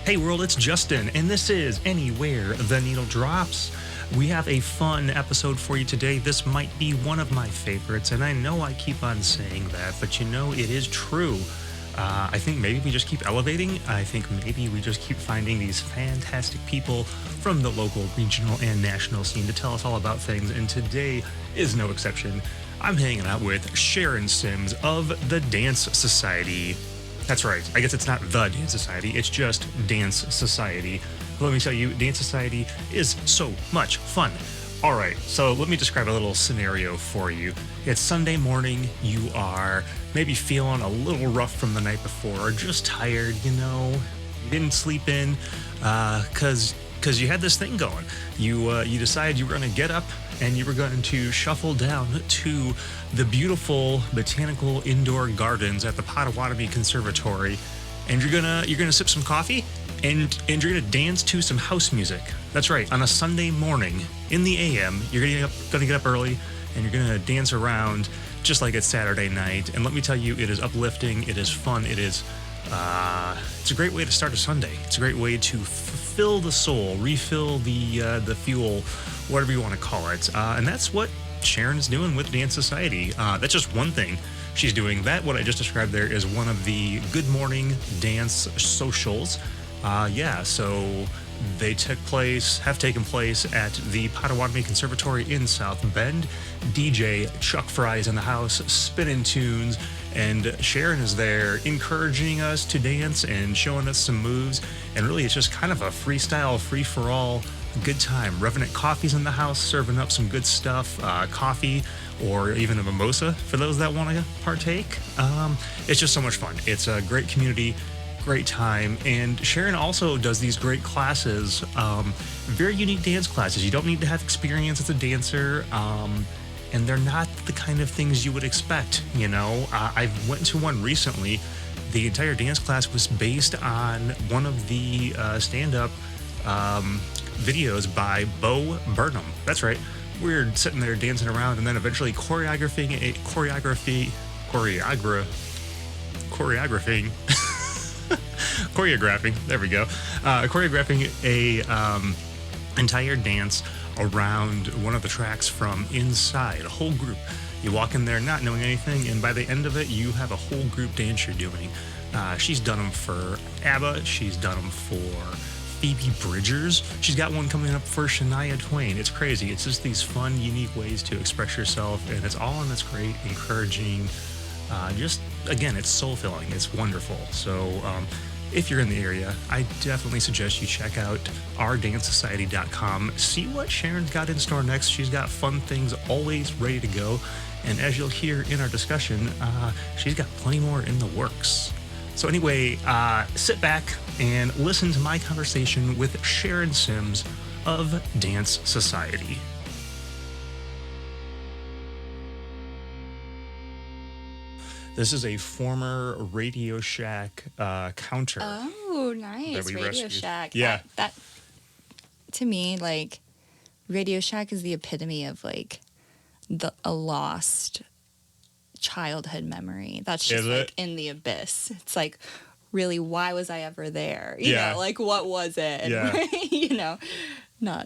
Hey world, it's Justin, and this is Anywhere the Needle Drops. We have a fun episode for you today. This might be one of my favorites, and I know I keep on saying that, but you know, it is true. I think maybe we just keep elevating. I think maybe we just keep finding these fantastic people from the local, regional, and national scene to tell us all about things, and today is no exception. I'm hanging out with Sharon Sims of the Dance Society. That's right. I guess it's not the Dance Society, it's just Dance Society. Let me tell you, Dance Society is so much fun. All right, so let me describe a little scenario for you. It's Sunday morning, you are maybe feeling a little rough from the night before, or just tired, you know, you didn't sleep in, because you had this thing going. You decided you were going to get up and you were going to shuffle down to the beautiful botanical indoor gardens at the Potawatomi Conservatory, and you're gonna sip some coffee and you're gonna dance to some house music. That's right. On a Sunday morning in the AM, you're gonna get up early and you're gonna dance around just like it's Saturday night. And let me tell you, it is uplifting. It is fun. It's a great way to start a Sunday. It's a great way to fill the soul, refill the fuel, whatever you want to call it. And that's what Sharon is doing with Dance Society. That's just one thing she's doing. What I just described there is one of the Good Morning Dance socials. So they have taken place at the Potawatomi Conservatory in South Bend. DJ Chuck Fry is in the house, spinning tunes, and Sharon is there encouraging us to dance and showing us some moves. And really, it's just kind of a freestyle, free-for-all good time. Revenant Coffee's in the house, serving up some good stuff, coffee, or even a mimosa for those that want to partake. It's just so much fun. It's a great community, great time. And Sharon also does these great classes, very unique dance classes. You don't need to have experience as a dancer, and they're not the kind of things you would expect, you know. I went to one recently. The entire dance class was based on one of the stand-up videos by Bo Burnham. That's right. We're sitting there dancing around and then eventually choreographing. There we go. Choreographing a entire dance around one of the tracks from inside. A whole group. You walk in there not knowing anything, and by the end of it, you have a whole group dance you're doing. She's done them for Abba. She's done them for Phoebe Bridgers. She's got one coming up for Shania Twain. It's crazy. It's just these fun, unique ways to express yourself, and it's all in this great, encouraging, again, it's soul-filling. It's wonderful. So if you're in the area, I definitely suggest you check out ourdancesociety.com. See what Sharon's got in store next. She's got fun things always ready to go. And as you'll hear in our discussion, she's got plenty more in the works. So anyway, sit back and listen to my conversation with Sharon Sims of Dance Society. This is a former Radio Shack counter. Oh, nice. That we Radio rescued. Shack. Yeah. That, to me, like, Radio Shack is the epitome of, like, a lost childhood memory. That's just, like, in the abyss. It's like, really, why was I ever there? You know, like, what was it? Yeah. You know? I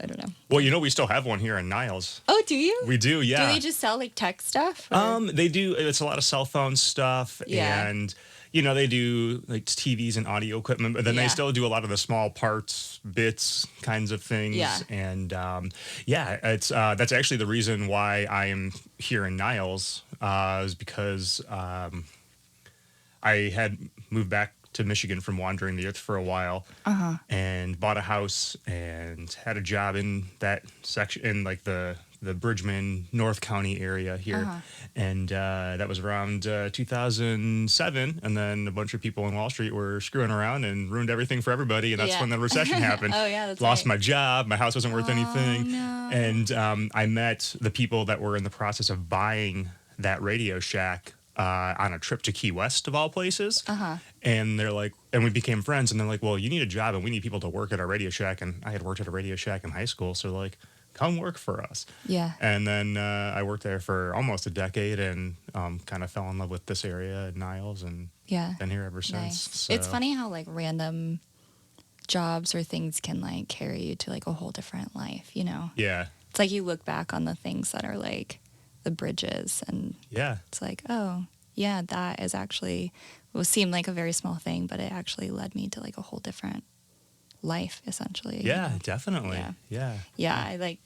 don't know. Well, you know, we still have one here in Niles. Oh, do you? We do, yeah. Do they just sell, like, tech stuff? Or? They do. It's a lot of cell phone stuff, and you know, they do like TVs and audio equipment, but then they still do a lot of the small parts, bits, kinds of things. Yeah. And it's that's actually the reason why I am here in Niles, is because I had moved back to Michigan from wandering the earth for a while, and bought a house and had a job in that section, in like the Bridgman, North County area here. And that was around 2007. And then a bunch of people in Wall Street were screwing around and ruined everything for everybody. And that's when the recession happened. That's Lost right. my job. My house wasn't worth anything. No. And I met the people that were in the process of buying that Radio Shack on a trip to Key West, of all places. And they're like, and we became friends. And they're like, well, you need a job and we need people to work at our Radio Shack. And I had worked at a Radio Shack in high school. So like, come work for us. Yeah. And then I worked there for almost a decade and kind of fell in love with this area at Niles and been here ever since. Nice. So. It's funny how like random jobs or things can like carry you to like a whole different life, you know? Yeah. It's like you look back on the things that are like the bridges and Yeah. it's like, oh, yeah, that is actually, it will seem like a very small thing, but it actually led me to like a whole different life, essentially. Yeah, you know? definitely. Yeah. Yeah, I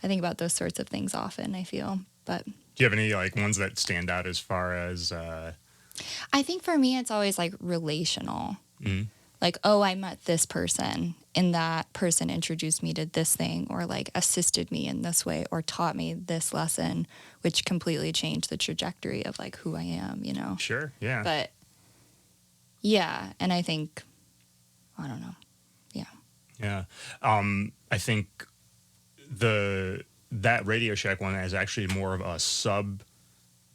think about those sorts of things often, I feel. But Do you have any like ones that stand out as far as I think for me, it's always like relational. mm, Like, oh, I met this person and that person introduced me to this thing or like assisted me in this way or taught me this lesson, which completely changed the trajectory of like who I am, you know? sure, yeah. But yeah, and I think, I don't know. Yeah. Yeah. I think that Radio Shack one is actually more of a sub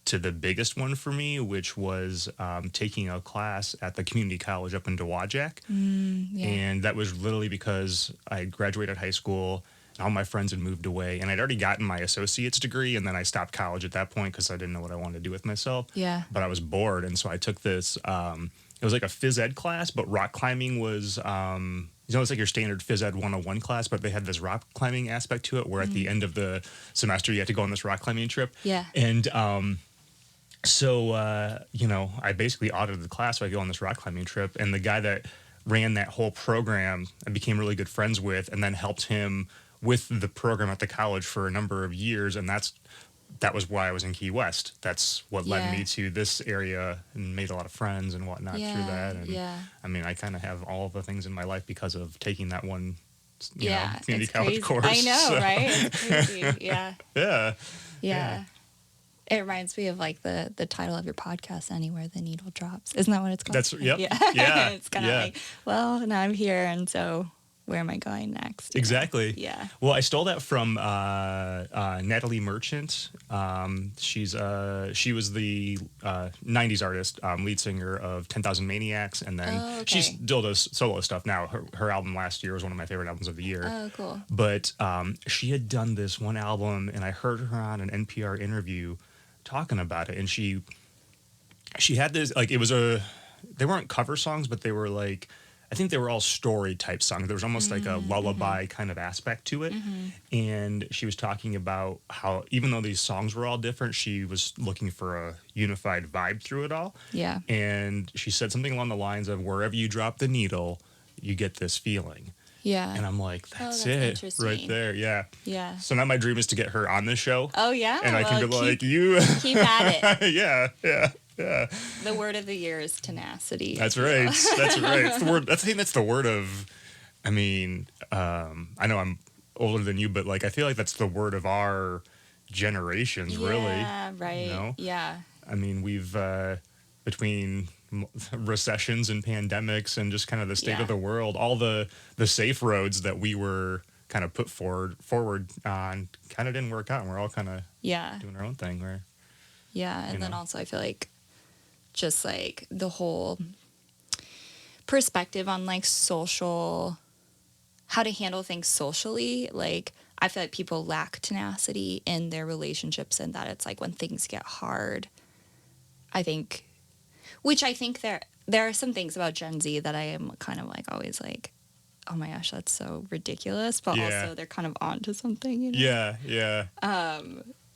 to the biggest one for me, which was taking a class at the community college up in Dowagiac. Yeah. And that was literally because I graduated high school and all my friends had moved away and I'd already gotten my associate's degree. And then I stopped college at that point because I didn't know what I wanted to do with myself. Yeah. But I was bored. And so I took this, it was like a phys ed class, but rock climbing was, it's like your standard phys ed 101 class, but they had this rock climbing aspect to it where at the end of the semester you had to go on this rock climbing trip. Yeah. And so, I basically audited the class so I go on this rock climbing trip. And the guy that ran that whole program I became really good friends with and then helped him with the program at the college for a number of years. And that was why I was in Key West. That's what led me to this area and made a lot of friends and whatnot through that. And I mean, I kind of have all of the things in my life because of taking that one, community college course. I know, right? It's crazy. Yeah. Yeah. It reminds me of like the title of your podcast, Anywhere the Needle Drops. Isn't that what it's called? That's, yep. Yeah. It's kind of like, well, now I'm here, and so where am I going next? Exactly. Yeah. Well, I stole that from Natalie Merchant. She was the 90s artist, lead singer of 10,000 Maniacs, and then she still does solo stuff now. Her album last year was one of my favorite albums of the year. Oh, cool. But she had done this one album, and I heard her on an NPR interview talking about it, and she had this, like, they weren't cover songs, but they were like, I think they were all story type songs. There was almost like a lullaby kind of aspect to it. And she was talking about how even though these songs were all different, she was looking for a unified vibe through it all. Yeah. And she said something along the lines of, wherever you drop the needle, you get this feeling. Yeah. And I'm like, that's it right there. Yeah. Yeah. So now my dream is to get her on this show. Oh, yeah? And I can be like, you. Keep at it. Yeah. The word of the year is tenacity. That's right. That's right. It's the word. I think that's the word of. I mean, I know I'm older than you, but like I feel like that's the word of our generations, really. Yeah. Right. You know? Yeah. I mean, we've between recessions and pandemics and just kind of the state of the world, all the safe roads that we were kind of put forward on kind of didn't work out, and we're all kind of doing our own thing. And then also I feel like just like the whole perspective on like how to handle things socially. Like I feel like people lack tenacity in their relationships, and that it's like when things get hard, I think there are some things about Gen Z that I am kind of like always like, oh my gosh, that's so ridiculous, but also they're kind of onto something, you know? Yeah.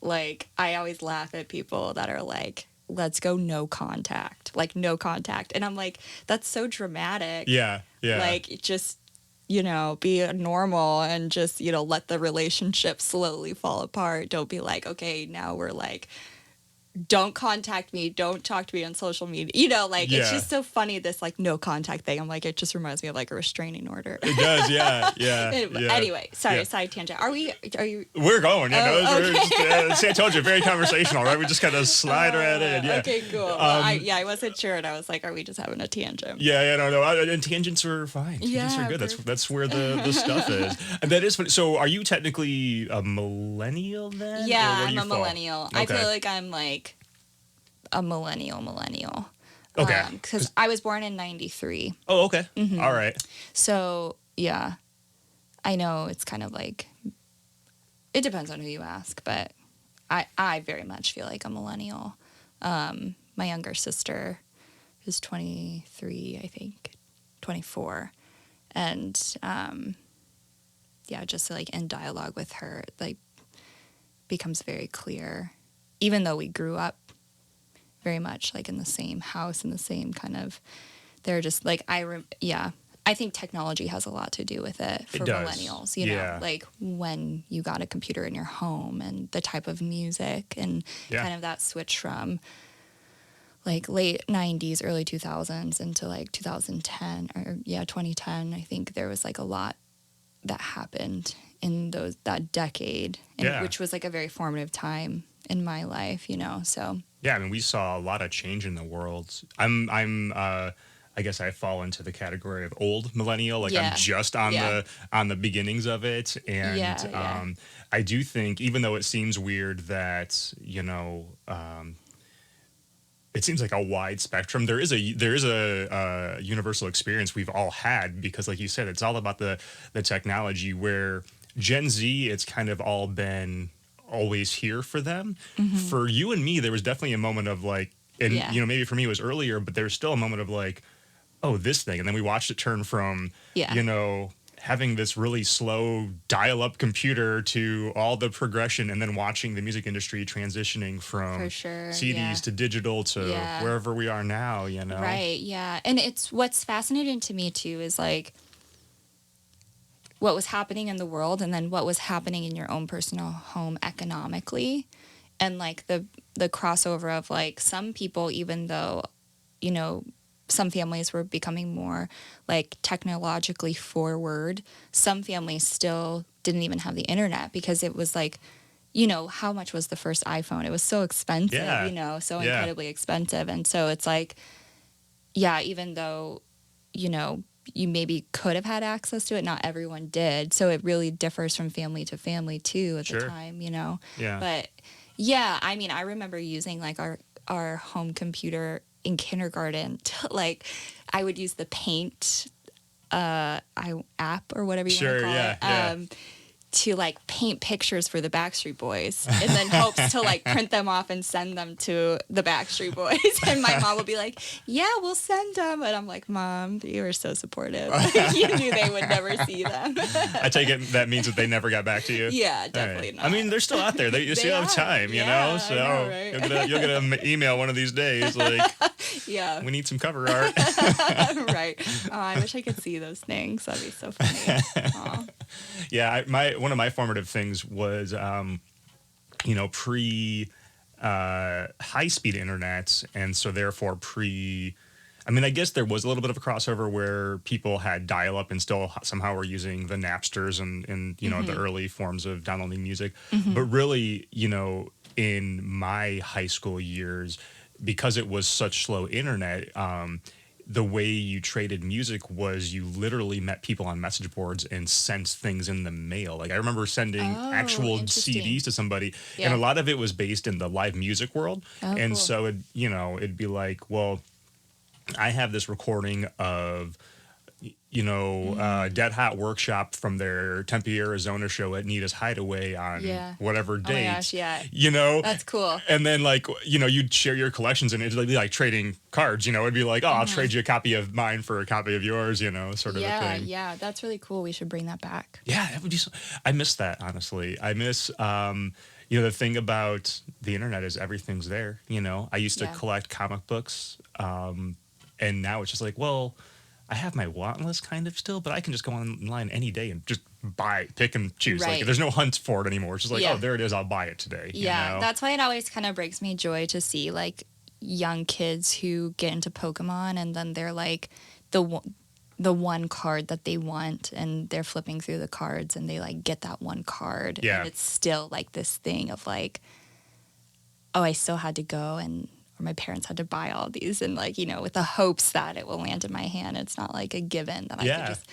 Like I always laugh at people that are like, let's go no contact. And I'm like, that's so dramatic. Yeah. Like just, be normal and just, let the relationship slowly fall apart. Don't be like, okay, now we're like, don't contact me, don't talk to me on social media. It's just so funny, this like no contact thing. I'm like, it just reminds me of like a restraining order. It does, yeah. Anyway, sorry, side tangent. Are you? We're going, okay. See, I told you, very conversational, right? We just kind of slide right in, yeah. Okay, cool. I wasn't sure, and I was like, are we just having a tangent? No. And tangents are fine. Tangents are good. That's where the stuff is. And that is funny. So are you technically a millennial then? Yeah, I'm a millennial. Okay. I feel like I'm like a millennial. Okay. Because I was born in 93. Oh, okay. Mm-hmm. All right. So, yeah. I know it's kind of like, it depends on who you ask, but I very much feel like a millennial. My younger sister is 23, I think, 24. And just like in dialogue with her, like becomes very clear, even though we grew up very much like in the same house, in the same kind of, they're just like, I think technology has a lot to do with it for millennials, you know, like when you got a computer in your home and the type of music and kind of that switch from like late 90s, early 2000s into like 2010 or 2010. I think there was like a lot that happened in that decade, which was like a very formative time in my life, you know, so. Yeah, I mean, we saw a lot of change in the world. I guess I fall into the category of old millennial. Like I'm just on the beginnings of it, and I do think, even though it seems weird that it seems like a wide spectrum, there is a universal experience we've all had, because, like you said, it's all about the technology. Where Gen Z, it's kind of all been always here for them. Mm-hmm. For you and me, there was definitely a moment of like, and maybe for me it was earlier, but there was still a moment of like, oh, this thing. And then we watched it turn from, having this really slow dial-up computer to all the progression, and then watching the music industry transitioning from CDs to digital to wherever we are now, you know? Right, yeah. And it's what's fascinating to me, too, is like what was happening in the world and then what was happening in your own personal home economically. And like the crossover of like some people, even though, some families were becoming more like technologically forward, some families still didn't even have the internet, because it was like, how much was the first iPhone? It was so expensive, so incredibly expensive. And so it's like, even though, you maybe could have had access to it, not everyone did. So it really differs from family to family too at the time, Yeah. But I mean, I remember using like our home computer in kindergarten to, like, I would use the Paint app or whatever you want to call it. To like paint pictures for the Backstreet Boys, and then hopes to like print them off and send them to the Backstreet Boys. And my mom would be like, "Yeah, we'll send them." And I'm like, "Mom, you were so supportive. You knew they would never see them." I take it that means that they never got back to you. Yeah, definitely not. I mean, they're still out there. You still have time, you know. So know, right? you'll get an email one of these days, like, we need some cover art. Right. Oh, I wish I could see those things. That'd be so funny. Aw. Yeah, one of my formative things was, pre high-speed internet, and so therefore I mean, I guess there was a little bit of a crossover where people had dial-up and still somehow were using the Napsters and the early forms of downloading music. Mm-hmm. But really, in my high school years, because it was such slow internet, the way you traded music was you literally met people on message boards and sent things in the mail. Like I remember sending actual CDs to somebody, and a lot of it was based in the live music world. And cool. So it'd be like, well, I have this recording of Dead Hot Workshop from their Tempe, Arizona show at Nita's Hideaway on whatever date. Oh my gosh, yeah. That's cool. And then you'd share your collections, and it'd be like trading cards, it'd be like, I'll trade you a copy of mine for a copy of yours, sort of a thing. Yeah, that's really cool. We should bring that back. Yeah, that would be I miss that, honestly. I miss the thing about the internet is everything's there, I used to collect comic books, and now it's just like, well, I have my want list kind of still, but I can just go online any day and just pick and choose. Right. Like there's no hunt for it anymore. It's just like, oh, there it is. I'll buy it today. Yeah, that's why it always kind of brings me joy to see like young kids who get into Pokemon, and then they're like the one card that they want, and they're flipping through the cards and they like get that one card. Yeah. And it's still like this thing of like, oh, I still had to go or my parents had to buy all these, and like, with the hopes that it will land in my hand. It's not like a given that I could just,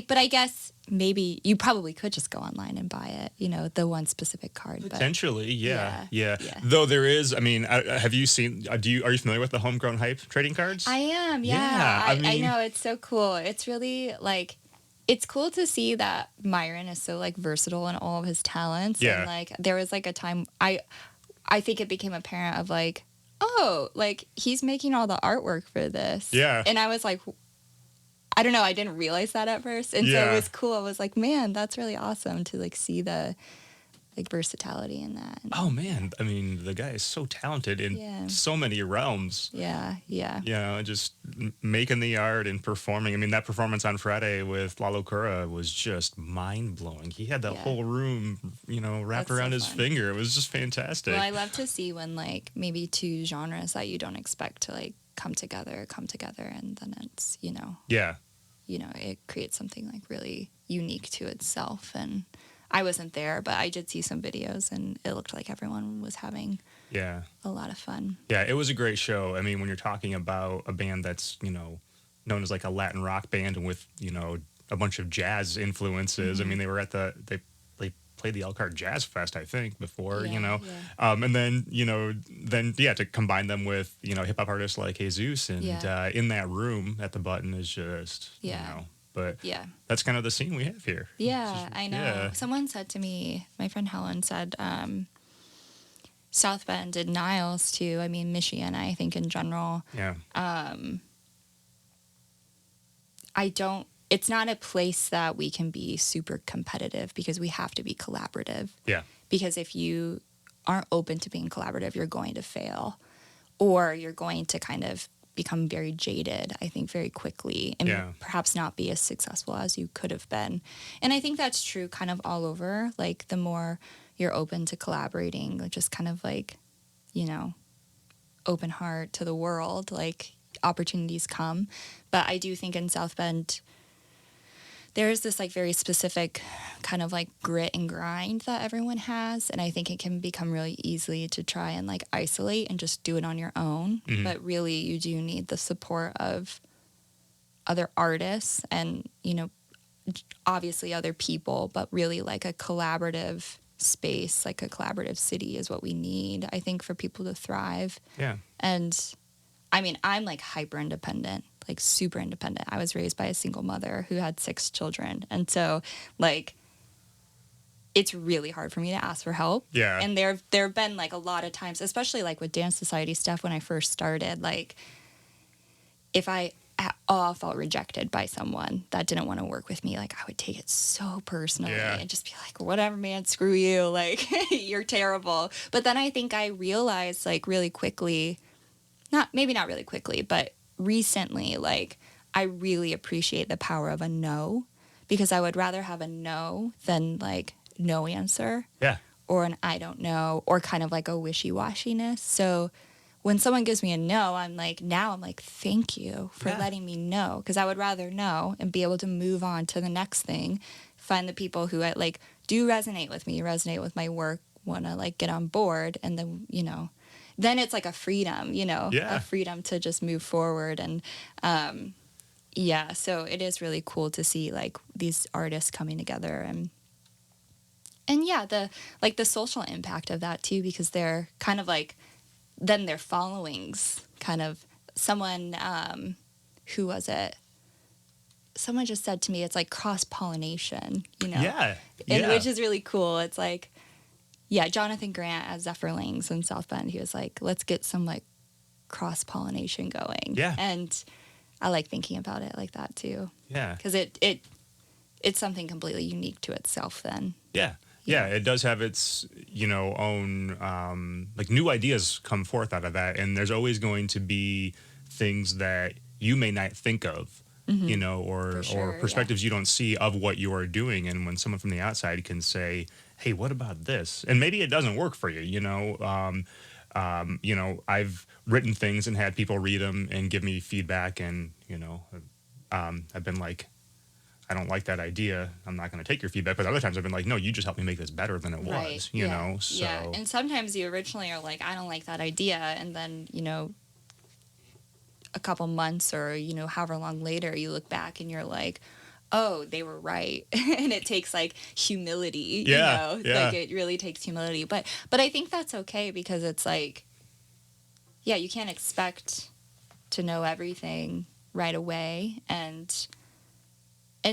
but I guess maybe you probably could just go online and buy it, the one specific card. Potentially. Yeah. Though there is, I mean, have you seen, are you familiar with the Homegrown Hype trading cards? I am. Yeah. I know. It's so cool. It's really like, it's cool to see that Myron is so like versatile in all of his talents. Yeah. And like, there was like a time I think it became apparent of like, oh, like he's making all the artwork for this. Yeah. And I was like, I don't know, I didn't realize that at first. And so it was cool. I was like, man, that's really awesome to like see the like versatility in that. And, Oh man, I mean, the guy is so talented in so many realms. Yeah. You know, just making the art and performing. I mean, that performance on Friday with Lalo Kura was just mind blowing. He had that whole room, you know, wrapped around his finger. It was just fantastic. Well, I love to see when like maybe two genres that you don't expect to like come together, and then it's, you know, it creates something like really unique to itself. And I wasn't there, but I did see some videos, and it looked like everyone was having a lot of fun. Yeah, it was a great show. I mean, when you're talking about a band that's, you know, known as like a Latin rock band and with, you know, a bunch of jazz influences. I mean, they were at they played the Elkhart Jazz Fest, I think, before, you know. And then, you know, to combine them with, you know, hip hop artists like Jesus and in that room at the Button is just, you know. But that's kind of the scene we have here. Yeah, I know. Yeah. Someone said to me, my friend Helen said, South Bend and Niles too. I mean, Michigan, I think in general. Yeah. It's not a place that we can be super competitive because we have to be collaborative. Yeah. Because if you aren't open to being collaborative, you're going to fail, or you're going to kind of become very jaded, I think, very quickly, and perhaps not be as successful as you could have been. And I think that's true kind of all over. Like, the more you're open to collaborating, just kind of like, you know, open heart to the world, like opportunities come. But I do think in South Bend, there's this like very specific kind of like grit and grind that everyone has. And I think it can become really easy to try and like isolate and just do it on your own. Mm-hmm. But really you do need the support of other artists and, you know, obviously other people, but really like a collaborative space, like a collaborative city is what we need, I think, for people to thrive. Yeah. And I mean, I'm like hyper independent, like super independent. I was raised by a single mother who had 6 children. And so like, it's really hard for me to ask for help. Yeah. And there have been like a lot of times, especially like with Dance Society stuff when I first started, like if I at all felt rejected by someone that didn't want to work with me, like I would take it so personally and just be like, whatever, man, screw you. Like, you're terrible. But then I think I realized like really quickly, maybe not really quickly, but recently, like, I really appreciate the power of a no, because I would rather have a no than like no answer. Yeah. Or an I don't know, or kind of like a wishy-washiness. So when someone gives me a no, I'm like, thank you for letting me know, because I would rather know and be able to move on to the next thing, find the people who like do resonate with me, resonate with my work, want to like get on board, and then, you know, then it's like a freedom, you know, a freedom to just move forward. And so it is really cool to see like these artists coming together, and the social impact of that too, because they're kind of like, then their followings kind of, someone, who was it? Someone just said to me, it's like cross-pollination, you know? Yeah. And which is really cool. It's like, Jonathan Grant at Zeppherlings in South Bend, he was like, let's get some like cross-pollination going. Yeah. And I like thinking about it like that too. Yeah. Because it's something completely unique to itself then. Yeah. Yeah, it does have its, you know, own, like new ideas come forth out of that. And there's always going to be things that you may not think of, you know, or perspectives you don't see of what you are doing. And when someone from the outside can say, hey, what about this? And maybe it doesn't work for you, you know. You know, I've written things and had people read them and give me feedback. And, you know, I've been like, I don't like that idea. I'm not going to take your feedback. But other times I've been like, no, you just helped me make this better than it was, you know? So. Yeah, and sometimes you originally are like, I don't like that idea. And then, you know, a couple months or, you know, however long later, you look back and you're like, oh, they were right. And it takes like humility, you know? Like it really takes humility. But I think that's okay, because it's like, you can't expect to know everything right away. And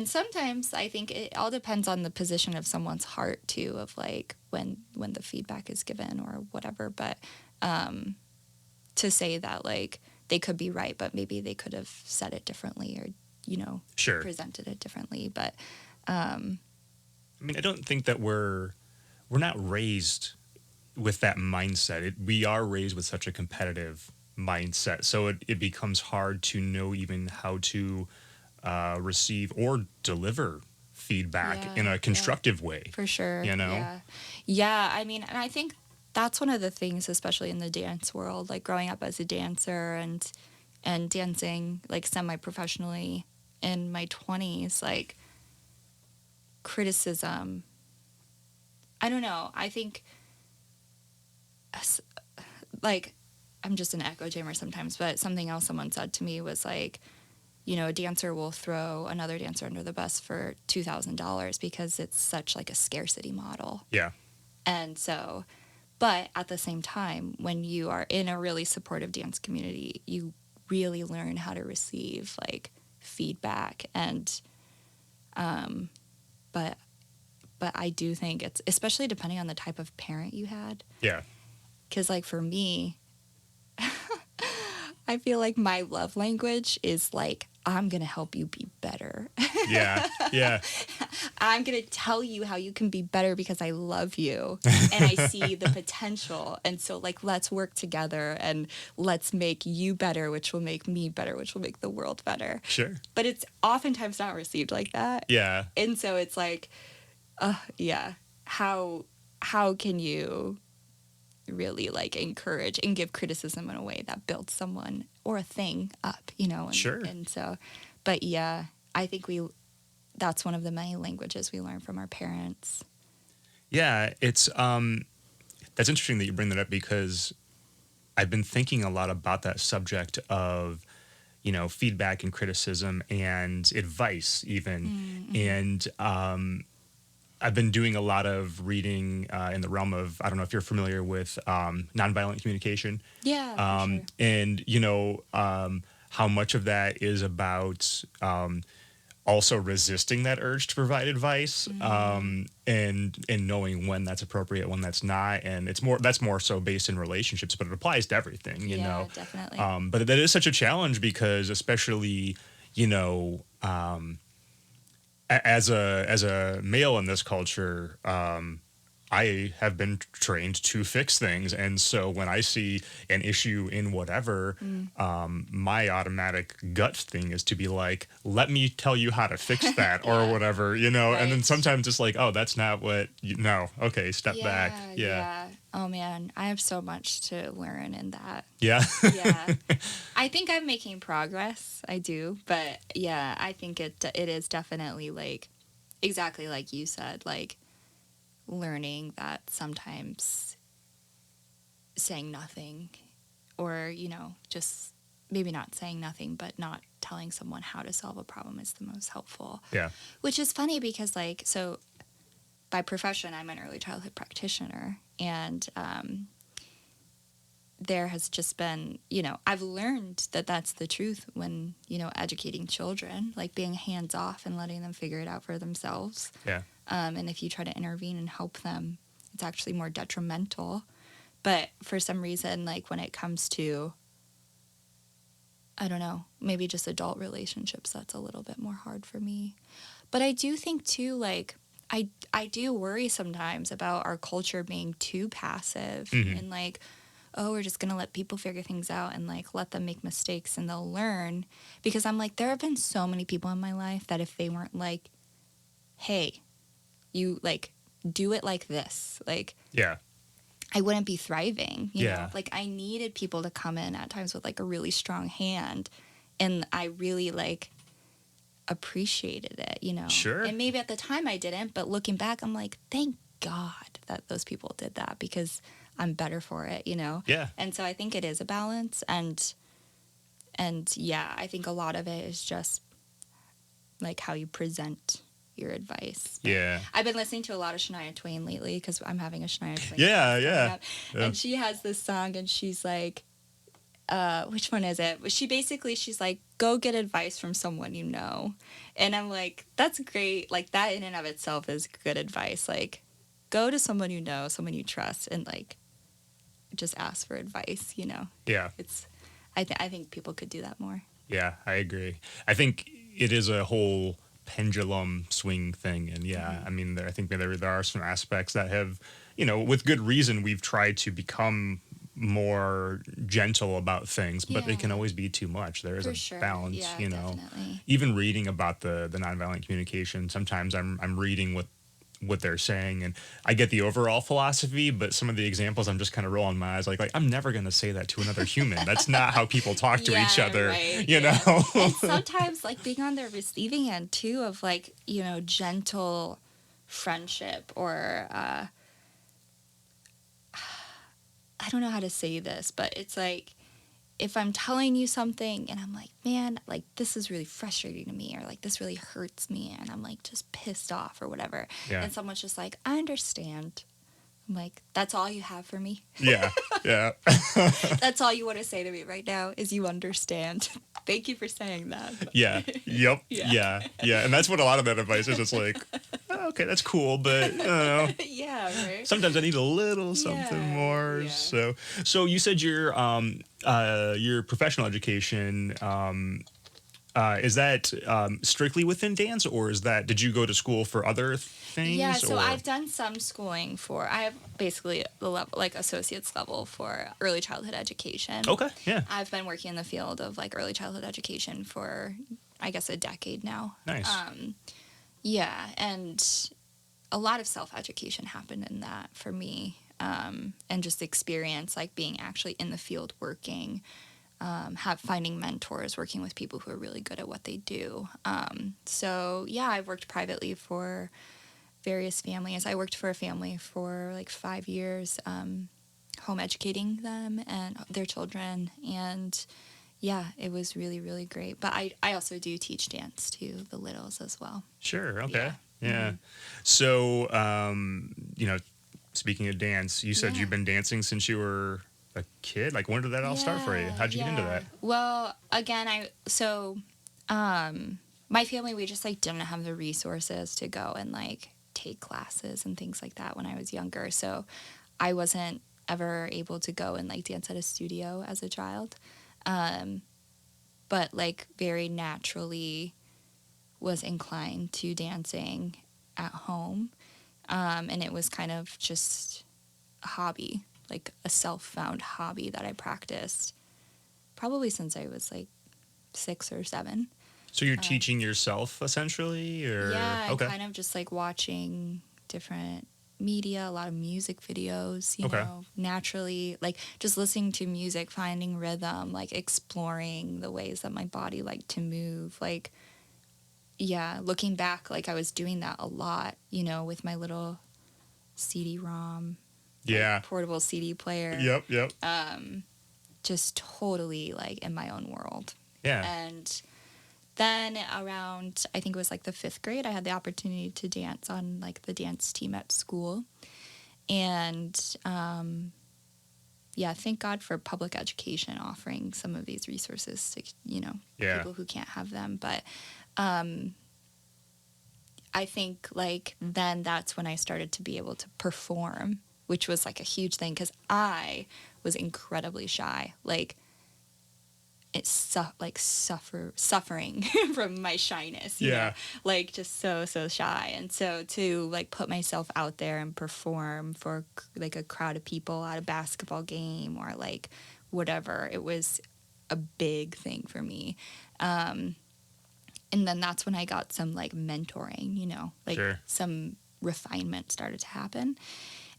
sometimes I think it all depends on the position of someone's heart too, of like when the feedback is given or whatever. But to say that like they could be right, but maybe they could have said it differently, or Sure. presented it differently. But I mean, I don't think that we're not raised with that mindset. We are raised with such a competitive mindset, so it becomes hard to know even how to receive or deliver feedback in a constructive way. For sure. You know? Yeah. I mean, and I think that's one of the things, especially in the dance world, like growing up as a dancer and dancing like semi-professionally in my 20s, like criticism. I don't know. I think like I'm just an echo chamber sometimes, but something else someone said to me was like, a dancer will throw another dancer under the bus for $2,000 because it's such like a scarcity model. Yeah. And so, but at the same time, when you are in a really supportive dance community, you really learn how to receive like feedback. And, but I do think it's, especially depending on the type of parent you had. Yeah. 'Cause like for me, I feel like my love language is like, I'm going to help you be better. Yeah. Yeah. I'm going to tell you how you can be better because I love you and I see the potential. And so like, let's work together and let's make you better, which will make me better, which will make the world better. Sure. But it's oftentimes not received like that. Yeah. And so it's like, how can you really like encourage and give criticism in a way that builds someone or a thing up, And, Sure. And so, but yeah, I think that's one of the many languages we learn from our parents. Yeah, it's that's interesting that you bring that up because I've been thinking a lot about that subject of, feedback and criticism and advice even. Mm-hmm. And I've been doing a lot of reading in the realm of, I don't know if you're familiar with nonviolent communication. Yeah. Sure. And, how much of that is about also resisting that urge to provide advice and knowing when that's appropriate, when that's not. And that's more so based in relationships, but it applies to everything, you know. Definitely. But that is such a challenge because especially, as a male in this culture, I have been trained to fix things, and so when I see an issue in whatever, my automatic gut thing is to be like, "Let me tell you how to fix that," or whatever, Right. And then sometimes it's like, "Oh, that's not what you know." Okay, step back. Yeah. Oh man, I have so much to learn in that. Yeah. Yeah. I think I'm making progress. I do, but yeah, I think it is definitely like exactly like you said, like learning that sometimes saying nothing or, just maybe not saying nothing, but not telling someone how to solve a problem is the most helpful. Yeah. Which is funny because so by profession, I'm an early childhood practitioner, and there has just been, I've learned that that's the truth when, educating children, like being hands off and letting them figure it out for themselves. Yeah. And if you try to intervene and help them, it's actually more detrimental. But for some reason, like when it comes to, I don't know, maybe just adult relationships, that's a little bit more hard for me. But I do think too, like, I do worry sometimes about our culture being too passive and like, oh, we're just going to let people figure things out and like let them make mistakes and they'll learn. Because I'm like, there have been so many people in my life that if they weren't like, hey, you like do it like this, like, Yeah. I wouldn't be thriving, you Yeah. know? Like I needed people to come in at times with like a really strong hand, and I really like appreciated it, Sure. And maybe at the time I didn't, but looking back, I'm like, thank God that those people did that because I'm better for it, Yeah. And so I think it is a balance, and yeah, I think a lot of it is just like how you present your advice. But Yeah. I've been listening to a lot of Shania Twain lately because I'm having a Shania Twain. Yeah. And she has this song, and she's like, which one is it? She's like, go get advice from someone you know. And I'm like, that's great. Like that in and of itself is good advice. Like go to someone you know, someone you trust, and like just ask for advice, Yeah. I think people could do that more. Yeah, I agree. I think, it is a whole pendulum swing thing. And yeah, I mean, I think there are some aspects that have, with good reason, we've tried to become more gentle about things, but it can Yeah. always be too much. There is For a sure. balance, Yeah, definitely. even reading about the nonviolent communication, sometimes I'm reading what they're saying, and I get the overall philosophy, but some of the examples I'm just kind of rolling my eyes, like I'm never going to say that to another human. That's not how people talk to each other, Right. you Yeah. know. And sometimes like being on the receiving end too of like, gentle friendship or I don't know how to say this, but it's like if I'm telling you something and I'm like, man, like this is really frustrating to me or like this really hurts me and I'm like just pissed off or whatever. Yeah. And someone's just like, I understand. I'm like, that's all you have for me? Yeah. Yeah. That's all you want to say to me right now is you understand. Thank you for saying that. Yeah. Yep. Yeah. Yeah. Yeah. And that's what a lot of that advice is. It's like, oh, okay, that's cool, but I don't know. Yeah, right. Sometimes I need a little something more. Yeah. So you said your professional education, is that strictly within dance, or did you go to school for other things? Yeah, so or? I've done some schooling I have basically the level, like associate's level for early childhood education. Okay, yeah. I've been working in the field of like early childhood education for, I guess, a decade now. Nice. Yeah, and a lot of self-education happened in that for me, and just experience like being actually in the field working, finding mentors, working with people who are really good at what they do. So yeah, I've worked privately for various families. I worked for a family for like 5 years, home educating them and their children, and yeah, it was really, really great. But I also do teach dance to the littles as well. Sure. Okay. Yeah. Yeah. So, speaking of dance, you said you've been dancing since you were a kid. Like, when did that all start for you? How'd you get into that? Well, again, my family, we just like didn't have the resources to go and like take classes and things like that when I was younger. So I wasn't ever able to go and like dance at a studio as a child. But like very naturally was inclined to dancing at home. And it was kind of just a hobby, like a self-found hobby that I practiced probably since I was like 6 or 7. So you're teaching yourself essentially, or yeah, okay, kind of just like watching different media, a lot of music videos, you Okay. know, naturally, like just listening to music, finding rhythm, like exploring the ways that my body liked to move, like, yeah, looking back, like I was doing that a lot, you know, with my little CD-ROM, yeah, portable CD player. yep, Just totally like in my own world. yeah, And then around, I think it was like the 5th grade, I had the opportunity to dance on like the dance team at school. And yeah, thank God for public education offering some of these resources to, you know, Yeah. people who can't have them. But I think like then that's when I started to be able to perform, which was like a huge thing because I was incredibly shy. Like it's suffering from my shyness, you know? Like just so shy. And so to like put myself out there and perform for like a crowd of people at a basketball game or like whatever, it was a big thing for me. And then that's when I got some like mentoring, you know, like Sure. some refinement started to happen.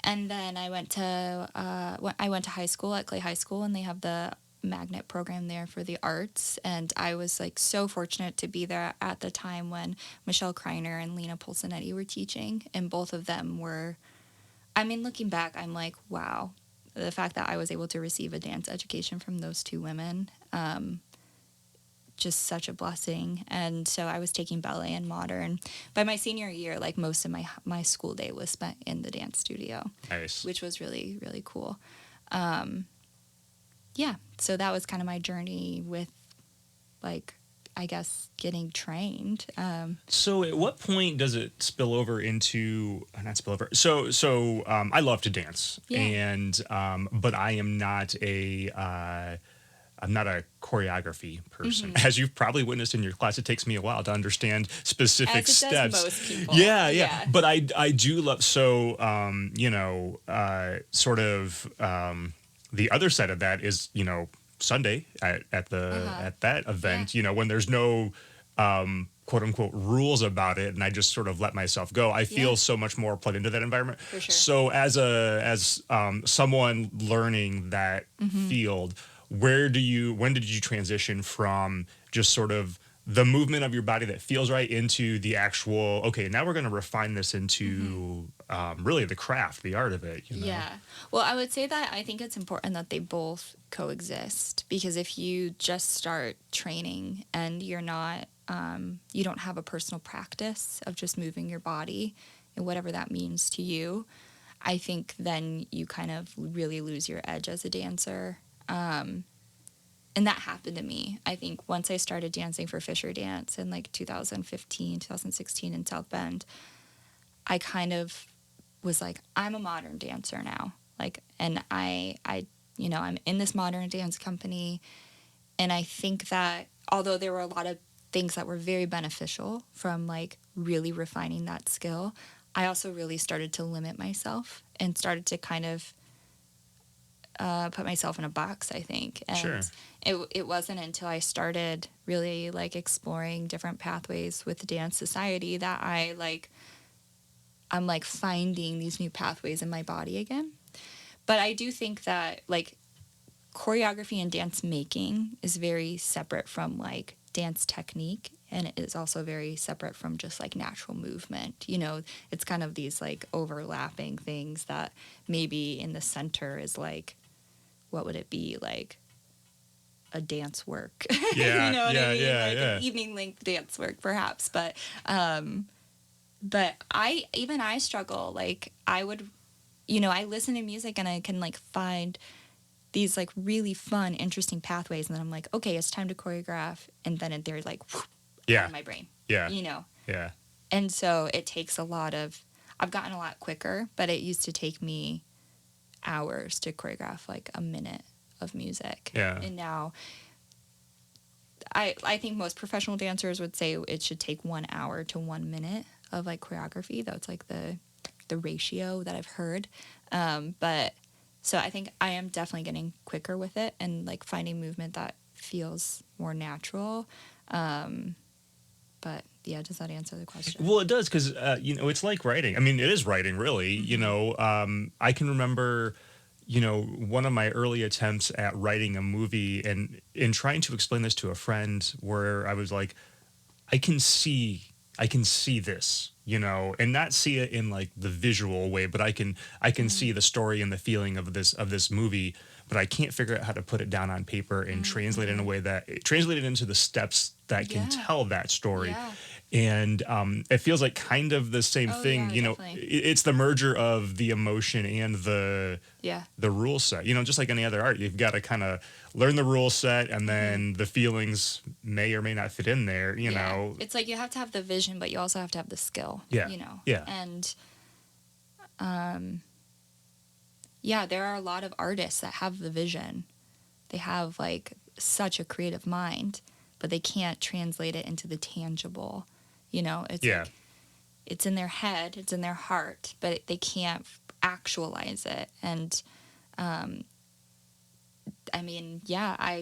And then I went to high school at Clay High School, and they have the magnet program there for the arts. And I was like so fortunate to be there at the time when Michelle Kreiner and Lena Polsonetti were teaching. And both of them were, I mean, looking back, I'm like, wow, the fact that I was able to receive a dance education from those two women, just such a blessing. And so I was taking ballet and modern. By my senior year, like most of my school day was spent in the dance studio. Nice. Which was really, really cool. Yeah, so that was kind of my journey with, like, I guess, getting trained. So at what point does it spill over into, not spill over, so I love to dance, Yeah. and but I am not a I'm not a choreography person. As you've probably witnessed in your class, it takes me a while to understand specific As it does steps. most people. Yeah. But I do love, so, sort of, the other side of that is, Sunday at that event, when there's no, quote unquote rules about it, and I just sort of let myself go, I feel so much more plugged into that environment. For sure. So as someone learning that field, when did you transition from just sort of the movement of your body that feels right into the actual, okay, now we're going to refine this into really the craft, the art of it, Yeah. Well, I would say that I think it's important that they both coexist, because if you just start training and you're not, you don't have a personal practice of just moving your body and whatever that means to you, I think then you kind of really lose your edge as a dancer. And that happened to me. I think once I started dancing for Fisher Dance in like 2015, 2016 in South Bend, I kind of was like, I'm a modern dancer now. Like, and I'm in this modern dance company. And I think that although there were a lot of things that were very beneficial from like really refining that skill, I also really started to limit myself and started to kind of put myself in a box, I think. And Sure. It wasn't until I started really like exploring different pathways with the Dance Society that I'm like finding these new pathways in my body again. But I do think that like choreography and dance making is very separate from like dance technique, and it is also very separate from just like natural movement. It's kind of these like overlapping things that maybe in the center is like, what would it be, like a dance work? Yeah. You know what I mean? Yeah. Like an evening length dance work perhaps. But I struggle. Like I would, I listen to music and I can like find these like really fun, interesting pathways, and then I'm like, okay, it's time to choreograph, and then they're like, whoop, out of my brain. Yeah. Yeah. And so it takes I've gotten a lot quicker, but it used to take me hours to choreograph like a minute of music. Yeah. And now I think most professional dancers would say it should take 1 hour to 1 minute of like choreography. That's like the ratio that I've heard. But so I think I am definitely getting quicker with it and like finding movement that feels more natural. But yeah, does that answer the question? Well, it does, because it's like writing. I mean, it is writing, really. I can remember, one of my early attempts at writing a movie, and in trying to explain this to a friend, where I was like, I can see this, and not see it in like the visual way, but I can see the story and the feeling of this movie, but I can't figure out how to put it down on paper and translate it in a way that translate it into the steps that can tell that story. Yeah. And it feels like kind of the same thing. It's the merger of the emotion and the rule set. Just like any other art, you've got to kind of learn the rule set, and then the feelings may or may not fit in there. It's like you have to have the vision, but you also have to have the skill. Yeah. Yeah. And there are a lot of artists that have the vision. They have like such a creative mind, but they can't translate it into the tangible. It's like, it's in their head, it's in their heart, but they can't actualize it. And I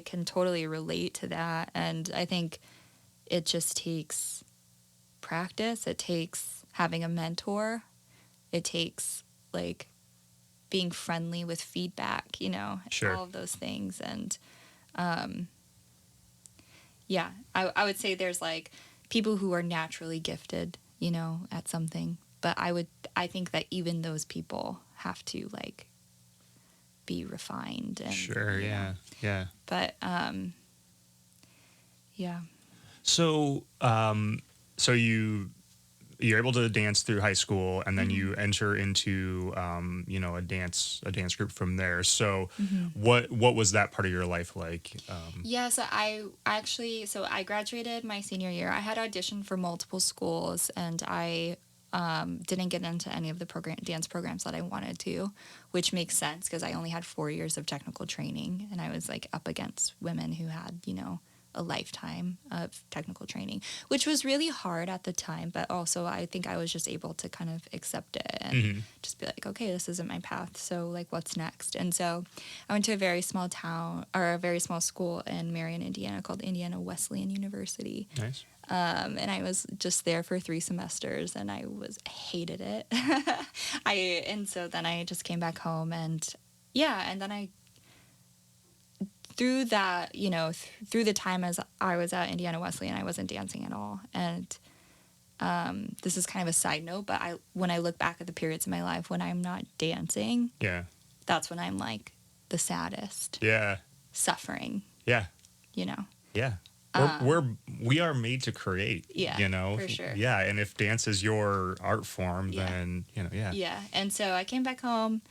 can totally relate to that. And I think it just takes practice. It takes having a mentor. It takes like being friendly with feedback, Sure. all of those things. And I would say there's like people who are naturally gifted, at something, but I think that even those people have to like be refined. And, sure. Yeah. But So you're able to dance through high school, and then you enter into a dance group from there. So what was that part of your life like? So I graduated my senior year. I had auditioned for multiple schools, and I didn't get into any of the dance programs that I wanted to, which makes sense because I only had 4 years of technical training, and I was like up against women who had, a lifetime of technical training, which was really hard at the time. But also I think I was just able to kind of accept it and just be like, okay, this isn't my path. So like, what's next? And so I went to a very small town, or a very small school in Marion, Indiana, called Indiana Wesleyan University. Nice. And I was just there for 3 semesters, and I hated it. And so then I just came back home, and then I, through that, through the time as I was at Indiana Wesleyan, I wasn't dancing at all. And this is kind of a side note, but when I look back at the periods in my life when I'm not dancing, that's when I'm like the saddest. Yeah. Suffering. Yeah. Yeah. We are made to create, for sure. Yeah, and if dance is your art form, then, Yeah, and so I came back home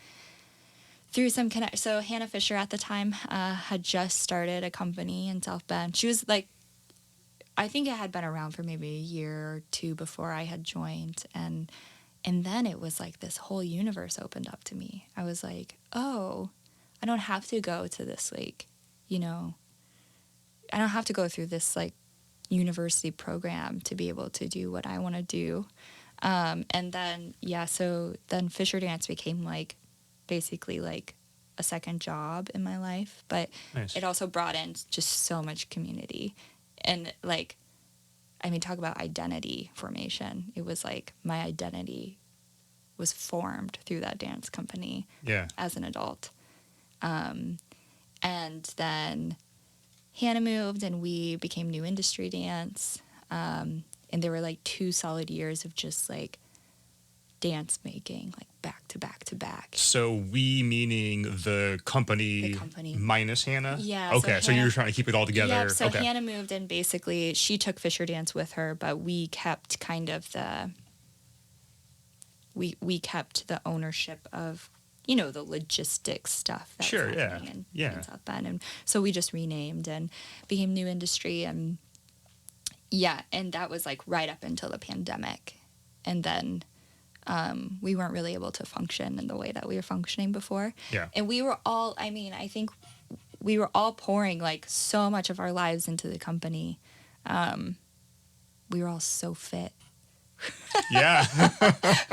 through some so Hannah Fisher at the time had just started a company in South Bend. She was like, I think it had been around for maybe a year or 2 before I had joined, and then it was like this whole universe opened up to me. I was like, oh, I don't have to go to this, like, I don't have to go through this like university program to be able to do what I want to do. And then, so then Fisher Dance became like basically like a second job in my life, but It also brought in just so much community. And like, I mean, talk about identity formation. It was like my identity was formed through that dance company as an adult. And then Hannah moved, and we became New Industry Dance. And there were like 2 solid years of just like dance making, like back to back to back. So we meaning the company minus Hannah? Yeah. Okay, so you were trying to keep it all together. Yeah, so Hannah moved, and basically she took Fisher Dance with her, but we kept kind of we kept the ownership of, the logistics stuff that's happening in South Bend. And so we just renamed and became New Industry. And and that was like right up until the pandemic. And then we weren't really able to function in the way that we were functioning before. Yeah. And we were all, I think we were all pouring like so much of our lives into the company. We were all so fit. Yeah.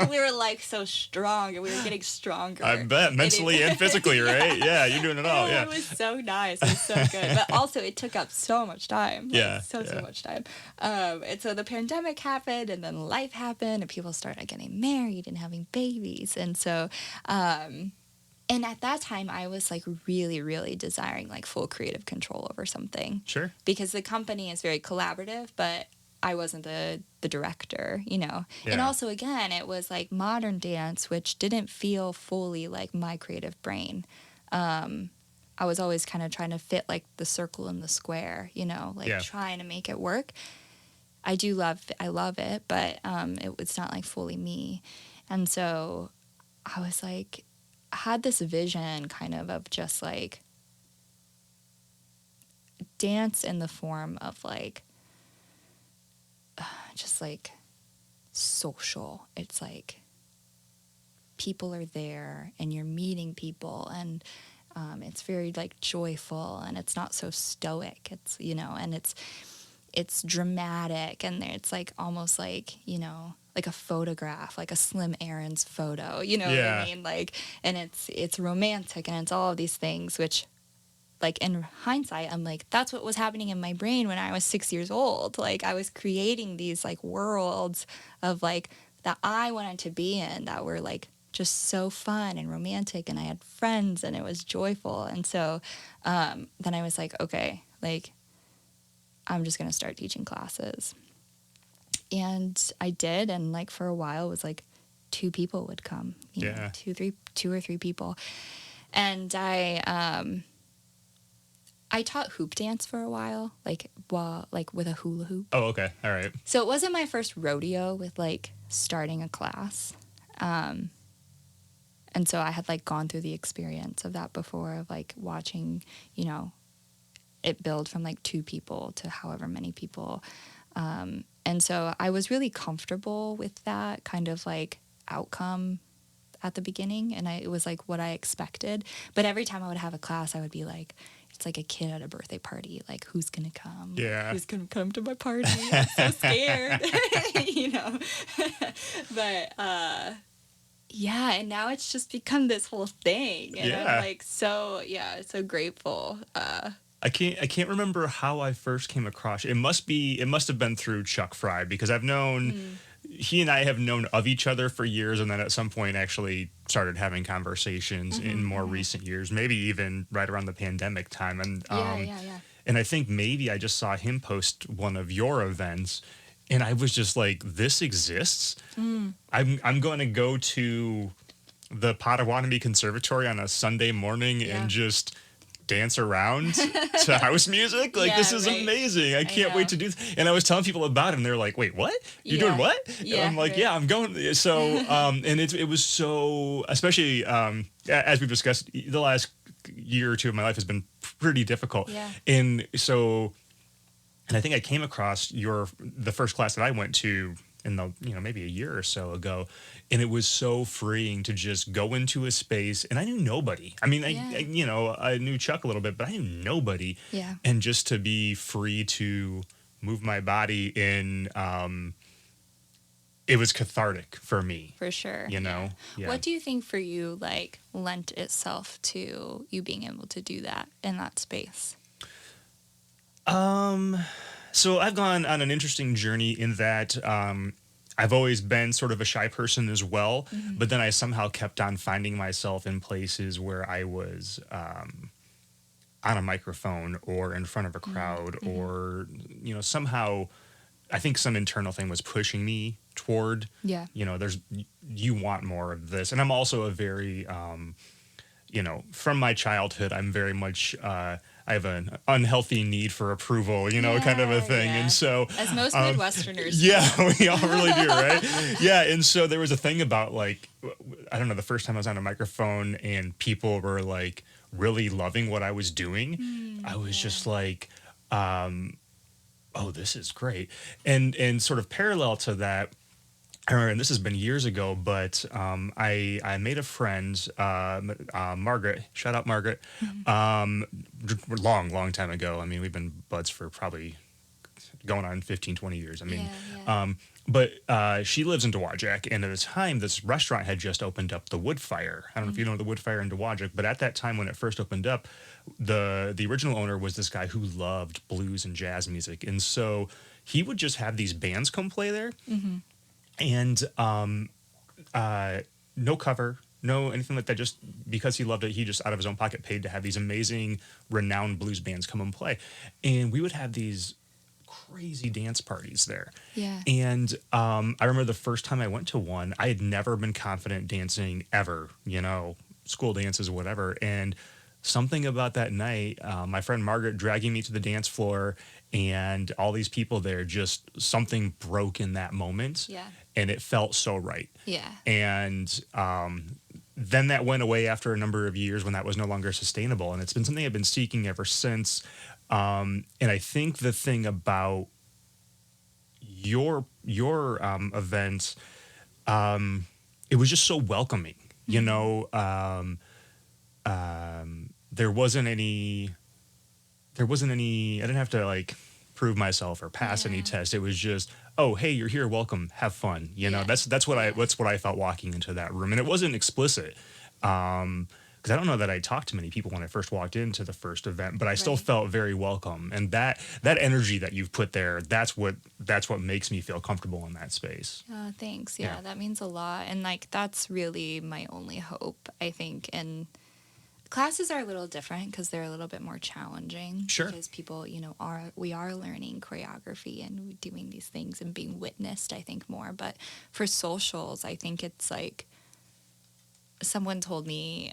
We were like so strong, and we were getting stronger. I bet, mentally and physically, right? Yeah, you're doing it all. Yeah. It was so nice. It was so good. But also it took up so much time. So much time. And so the pandemic happened, and then life happened, and people started getting married and having babies. And so and at that time I was like really, really desiring like full creative control over something. Sure. Because the company is very collaborative, but I wasn't the director, Yeah. And also, again, it was like modern dance, which didn't feel fully like my creative brain. I was always kind of trying to fit like the circle and the square, trying to make it work. I love it, but it's not like fully me. And so I was like, I had this vision kind of just like dance in the form of like, just like social. It's like people are there and you're meeting people, and it's very like joyful, and it's not so stoic. It's and it's dramatic, and it's like almost like like a photograph, like a Slim Aaron's photo. What I mean? Like, and it's romantic, and it's all of these things which, like, in hindsight, I'm like, that's what was happening in my brain when I was 6 years old. Like, I was creating these, like, worlds of, like, that I wanted to be in that were, like, just so fun and romantic, and I had friends, and it was joyful. And so then I was like, okay, like, I'm just going to start teaching classes. And I did, and, like, for a while, it was, like, 2 people would come. You know, 2 or 3 people. And I taught hoop dance for a while, like with a hula hoop. Oh, okay. All right. So it wasn't my first rodeo with like starting a class. And so I had like gone through the experience of that before, of like watching, it build from like 2 people to however many people. And And so I was really comfortable with that kind of like outcome at the beginning, and it was like what I expected. But every time I would have a class, I would be like, it's like a kid at a birthday party. Like, who's gonna come? Yeah. Who's gonna come to my party? I'm so scared, you know. But yeah, and now it's just become this whole thing, and Yeah. I'm like so grateful. I can't remember how I first came across it. It must have been through Chuck Fry, because I've known he and I have known of each other for years, and then at some point actually started having conversations in more recent years, maybe even right around the pandemic time. And Yeah. and I think maybe I just saw him post one of your events, and I was just like, this exists. I'm going to go to the Potawatomi Conservatory on a Sunday morning and just dance around to house music. Like, this is amazing. I can't wait to do this. And I was telling people about it, and they're like, wait, what? You're doing what? Yeah, I'm like, yeah, I'm going. So, and it was so, especially as we've discussed, the last year or two of my life has been pretty difficult. Yeah. And so, and I think I came across the first class that I went to in the, maybe a year or so ago. And it was so freeing to just go into a space, and I knew nobody. I mean, I knew Chuck a little bit, but I knew nobody. Yeah. And just to be free to move my body in, it was cathartic for me. For sure. Yeah. What do you think for you, like, lent itself to you being able to do that in that space? So I've gone on an interesting journey in that I've always been sort of a shy person as well, but then I somehow kept on finding myself in places where I was on a microphone or in front of a crowd, or somehow I think some internal thing was pushing me toward, you want more of this. And I'm also a very, from my childhood, I'm very much, I have an unhealthy need for approval, kind of a thing. Yeah. And so, as most Midwesterners we all really do, right? Yeah. And so there was a thing about, like, I don't know, the first time I was on a microphone and people were like really loving what I was doing, I was just like, oh, this is great. And sort of parallel to that, and this has been years ago, but I made a friend, Margaret. Shout out, Margaret. Long time ago. I mean, we've been buds for probably going on 15, 20 years. I mean, but she lives in Dowagiac, and at the time, this restaurant had just opened up, the Wood Fire. I don't know if you know the Wood Fire in Dowagiac, but at that time when it first opened up, the original owner was this guy who loved blues and jazz music, and so he would just have these bands come play there. And no cover, no anything like that. Just because he loved it, he just out of his own pocket paid to have these amazing, renowned blues bands come and play. And we would have these crazy dance parties there. Yeah. And I remember the first time I went to one, I had never been confident dancing ever, school dances or whatever. And something about that night, my friend Margaret dragging me to the dance floor, and all these people there, just something broke in that moment. Yeah. And it felt so right. Yeah. And then that went away after a number of years when that was no longer sustainable. And it's been something I've been seeking ever since. And I think the thing about your event, it was just so welcoming. There wasn't any, I didn't have to like prove myself or pass any test. It was just, oh, hey, you're here, welcome, have fun. That's what I felt walking into that room. And it wasn't explicit. Because I don't know that I talked to many people when I first walked into the first event, but I still felt very welcome. And that energy that you've put there, that's what makes me feel comfortable in that space. Oh, thanks. Yeah, that means a lot. And like, that's really my only hope, I think. And classes are a little different because they're a little bit more challenging. Sure. Because people, we are learning choreography and doing these things and being witnessed, I think, more. But for socials, I think it's like, someone told me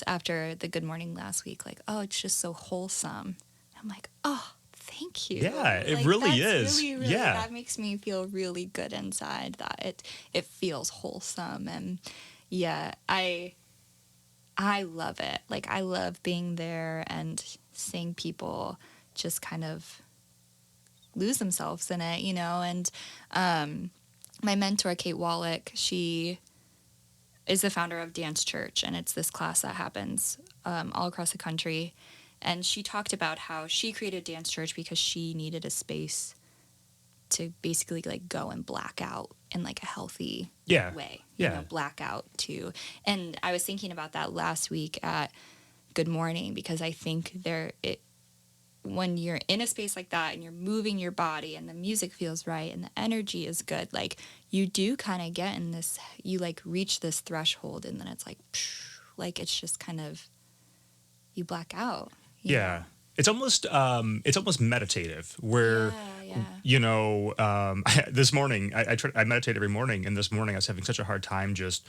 after the Good Morning last week, like, oh, it's just so wholesome. I'm like, oh, thank you. Yeah, it really is. Really, that makes me feel really good inside, that it feels wholesome. And yeah, I love it. Like, I love being there and seeing people just kind of lose themselves in it, and my mentor, Kate Wallach, she is the founder of Dance Church, and it's this class that happens all across the country. And she talked about how she created Dance Church because she needed a space to basically like go and black out in like a healthy way, black out too. And I was thinking about that last week at Good Morning, because I think when you're in a space like that and you're moving your body and the music feels right and the energy is good, like you do kind of get in this, you like reach this threshold, and then it's like it's just kind of, you black out. You know? It's almost meditative where, this morning I meditate every morning, and this morning I was having such a hard time just,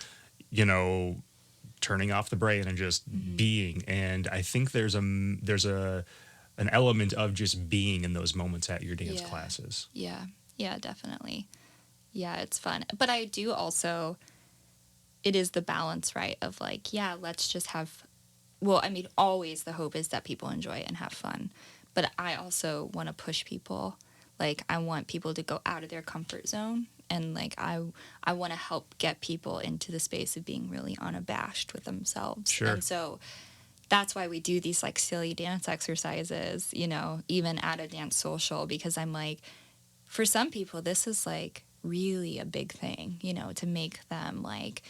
turning off the brain and just being. And I think there's an element of just being in those moments at your dance classes. Yeah, definitely. Yeah, it's fun. But I do also, it is the balance, right, of like, let's just have, always the hope is that people enjoy it and have fun. But I also want to push people. Like, I want people to go out of their comfort zone. And like, I want to help get people into the space of being really unabashed with themselves. Sure. And so that's why we do these like silly dance exercises, even at a dance social, because I'm like, for some people, this is like really a big thing, to make them like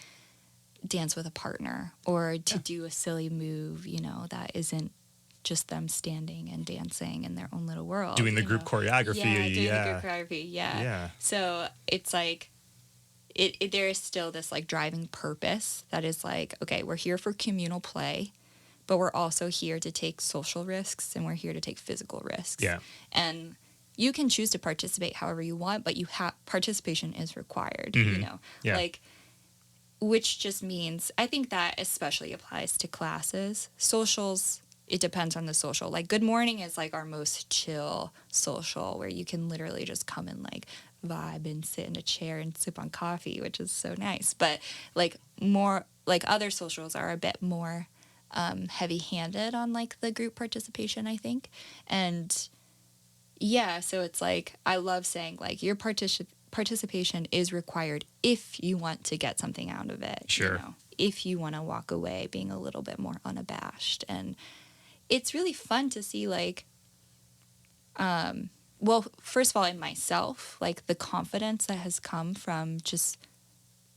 dance with a partner or to do a silly move, that isn't just them standing and dancing in their own little world. Doing the group choreography. The group choreography. Yeah. So it's like, there is still this like driving purpose that is like, okay, we're here for communal play, but we're also here to take social risks, and we're here to take physical risks. Yeah. And you can choose to participate however you want, but participation is required, like, which just means, I think that especially applies to classes. Socials, it depends on the social. Like, Good Morning is like our most chill social, where you can literally just come and like vibe and sit in a chair and sip on coffee, which is so nice. But like more like other socials are a bit more heavy-handed on like the group participation, I think. And so it's like, I love saying like your participation is required if you want to get something out of it. Sure. If you want to walk away being a little bit more unabashed. And it's really fun to see like, first of all, in myself, like the confidence that has come from just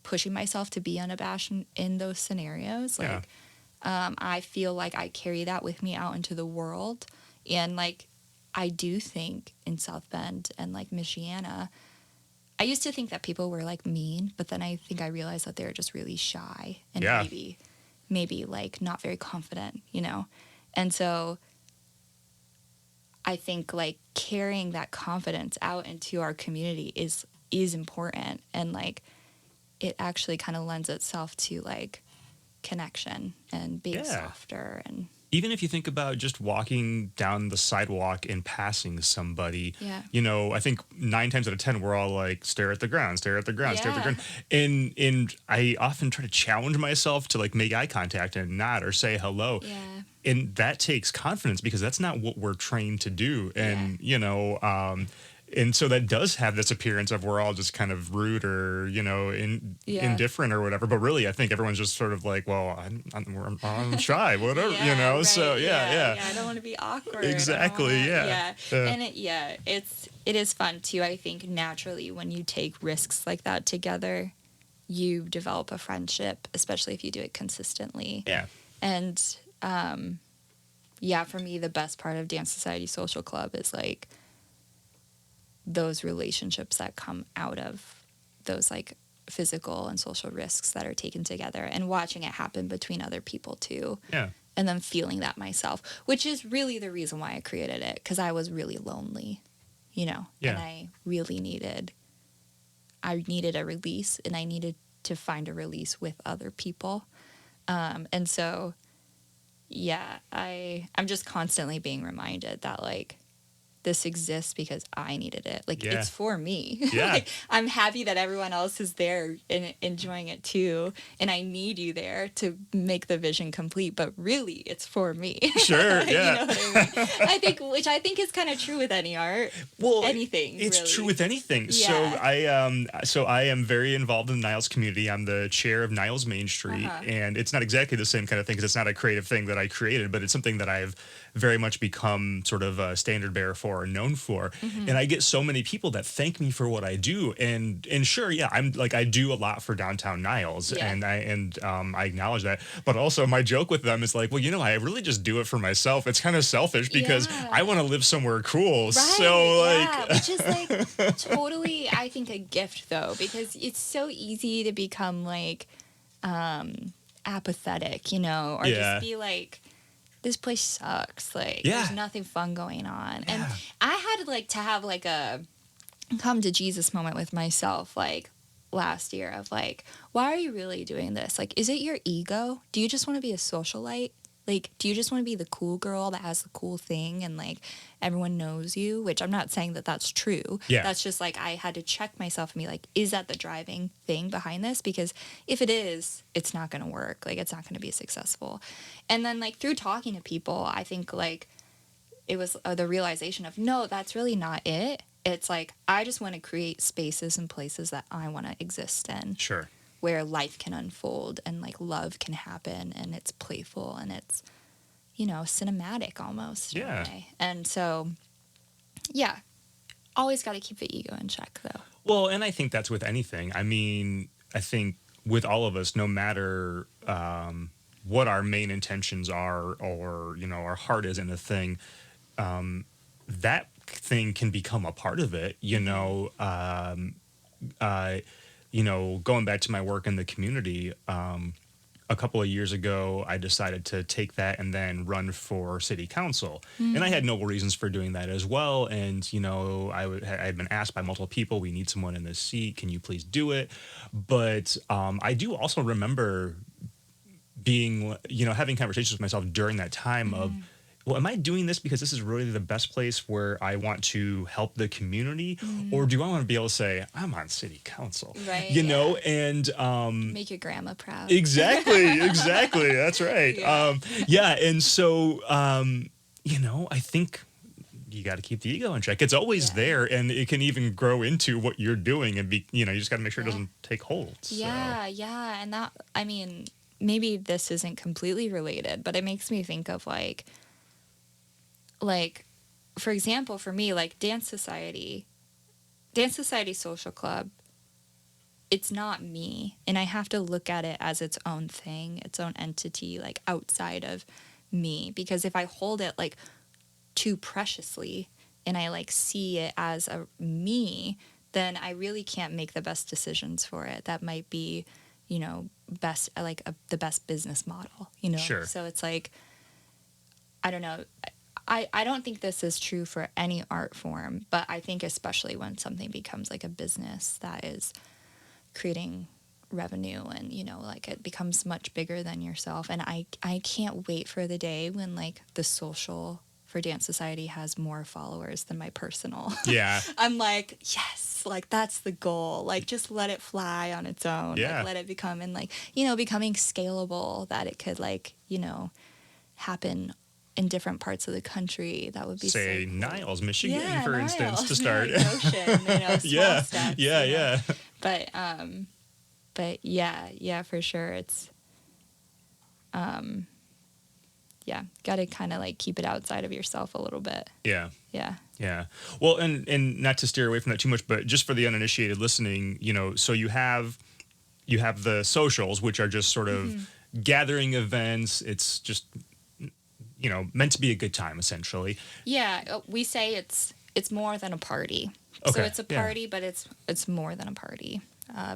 pushing myself to be unabashed in those scenarios. Like, I feel like I carry that with me out into the world. And like, I do think in South Bend and like Michiana, I used to think that people were like mean, but then I think I realized that they're just really shy and maybe like not very confident, And so I think like carrying that confidence out into our community is important. And like, it actually kind of lends itself to like connection and being softer. And even if you think about just walking down the sidewalk and passing somebody, I think 9 times out of 10 we're all like, stare at the ground, stare at the ground, stare at the ground. And I often try to challenge myself to like make eye contact and nod or say hello. And that takes confidence, because that's not what we're trained to do. And and so that does have this appearance of we're all just kind of rude or, indifferent or whatever. But really, I think everyone's just sort of like, well, I'm shy, whatever, Right. So, I don't want to be awkward. Exactly, And it is fun, too. I think naturally when you take risks like that together, you develop a friendship, especially if you do it consistently. Yeah. And, for me, the best part of Dance Society Social Club is like those relationships that come out of those like physical and social risks that are taken together, and watching it happen between other people too. Yeah. And then feeling that myself, which is really the reason why I created it, because I was really lonely, and I really needed a release, and I needed to find a release with other people. And so, I'm just constantly being reminded that like, this exists because I needed it. Like, Yeah. it's for me. Yeah. Like, I'm happy that everyone else is there and enjoying it too. And I need you there to make the vision complete. But really, it's for me. Sure. Yeah. You know what I mean? Which I think is kind of true with any art. Well, anything. It's really. true with anything. Yeah. So I am very involved in the Niles community. I'm the chair of Niles Main Street, and it's not exactly the same kind of thing because it's not a creative thing that I created, but it's something that I've very much become sort of a standard bearer for and known for. And I get so many people that thank me for what I do, and sure, yeah, I'm like, I do a lot for downtown Niles, and I acknowledge that. But also my joke with them is like, well, I really just do it for myself. It's kind of selfish because I want to live somewhere cool. Right, so like, which is like totally, I think, a gift though, because it's so easy to become like apathetic, or just be like, this place sucks. Like, there's nothing fun going on. And I had like to have like a come to Jesus moment with myself, like last year, of like, why are you really doing this? Like, is it your ego? Do you just want to be a socialite? Like, do you just want to be the cool girl that has the cool thing and like everyone knows you? Which I'm not saying that that's true. Yeah. That's just like, I had to check myself and be like, is that the driving thing behind this? Because if it is, it's not going to work. Like, it's not going to be successful. And then like through talking to people, I think like it was the realization of, no, that's really not it. It's like, I just want to create spaces and places that I want to exist in. Sure. Where life can unfold and like love can happen and it's playful and it's, cinematic almost. Yeah. In a way. And so, yeah, always got to keep the ego in check though. Well, and I think that's with anything. I mean, I think with all of us, no matter what our main intentions are or, our heart is in a thing, that thing can become a part of it, going back to my work in the community, a couple of years ago, I decided to take that and then run for city council. And I had noble reasons for doing that as well. And, I had been asked by multiple people, we need someone in this seat. Can you please do it? But I do also remember being, having conversations with myself during that time of, well, am I doing this because this is really the best place where I want to help the community? Or do I want to be able to say, I'm on city council? Right. And make your grandma proud. Exactly. That's right. And so, I think you got to keep the ego in check. It's always there, and it can even grow into what you're doing and be, you just got to make sure it doesn't take hold. So. Yeah. And that, I mean, maybe this isn't completely related, but it makes me think of like, for example, for me, like Dance Society Social Club, it's not me. And I have to look at it as its own thing, its own entity, like outside of me. Because if I hold it like too preciously and I like see it as a me, then I really can't make the best decisions for it. That might be, best, like the best business model, Sure. So it's like, I don't know. I don't think this is true for any art form, but I think especially when something becomes like a business that is creating revenue and, like it becomes much bigger than yourself. And I can't wait for the day when like the social for Dance Society has more followers than my personal. Yeah. I'm like, yes, like that's the goal. Like just let it fly on its own. Yeah. Like, let it become and like, becoming scalable that it could like, happen in different parts of the country. That would be say so cool. Niles, Michigan, for Niles, instance, to start. Ocean, small steps, yeah. But yeah, for sure, it's got to kind of like keep it outside of yourself a little bit. Yeah. Yeah. Well, and not to steer away from that too much, but just for the uninitiated listening, so you have the socials, which are just sort of gathering events. It's just meant to be a good time, essentially. Yeah, we say it's more than a party. Okay. So it's a party, but it's more than a party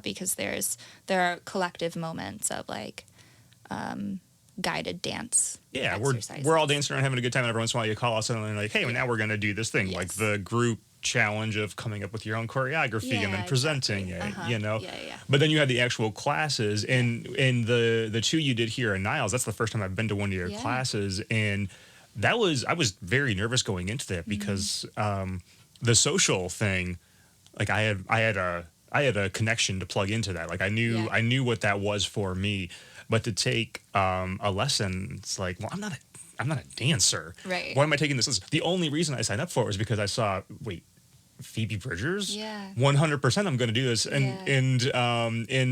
because there are collective moments of like guided dance. Yeah, we're all dancing around having a good time, and every once in a while you call us and they're like, hey, well, now we're going to do this thing, like the group challenge of coming up with your own choreography and then presenting it, Yeah. But then you had the actual classes, and the two you did here in Niles, that's the first time I've been to one of your classes, and I was very nervous going into that because the social thing, like I had a connection to plug into that. Like I knew what that was for me, but to take a lesson, it's like, well, I'm not a dancer. Right. Why am I taking this lesson? The only reason I signed up for it was because I saw, wait, Phoebe Bridgers? Yeah. 100% I'm going to do this. Yeah. And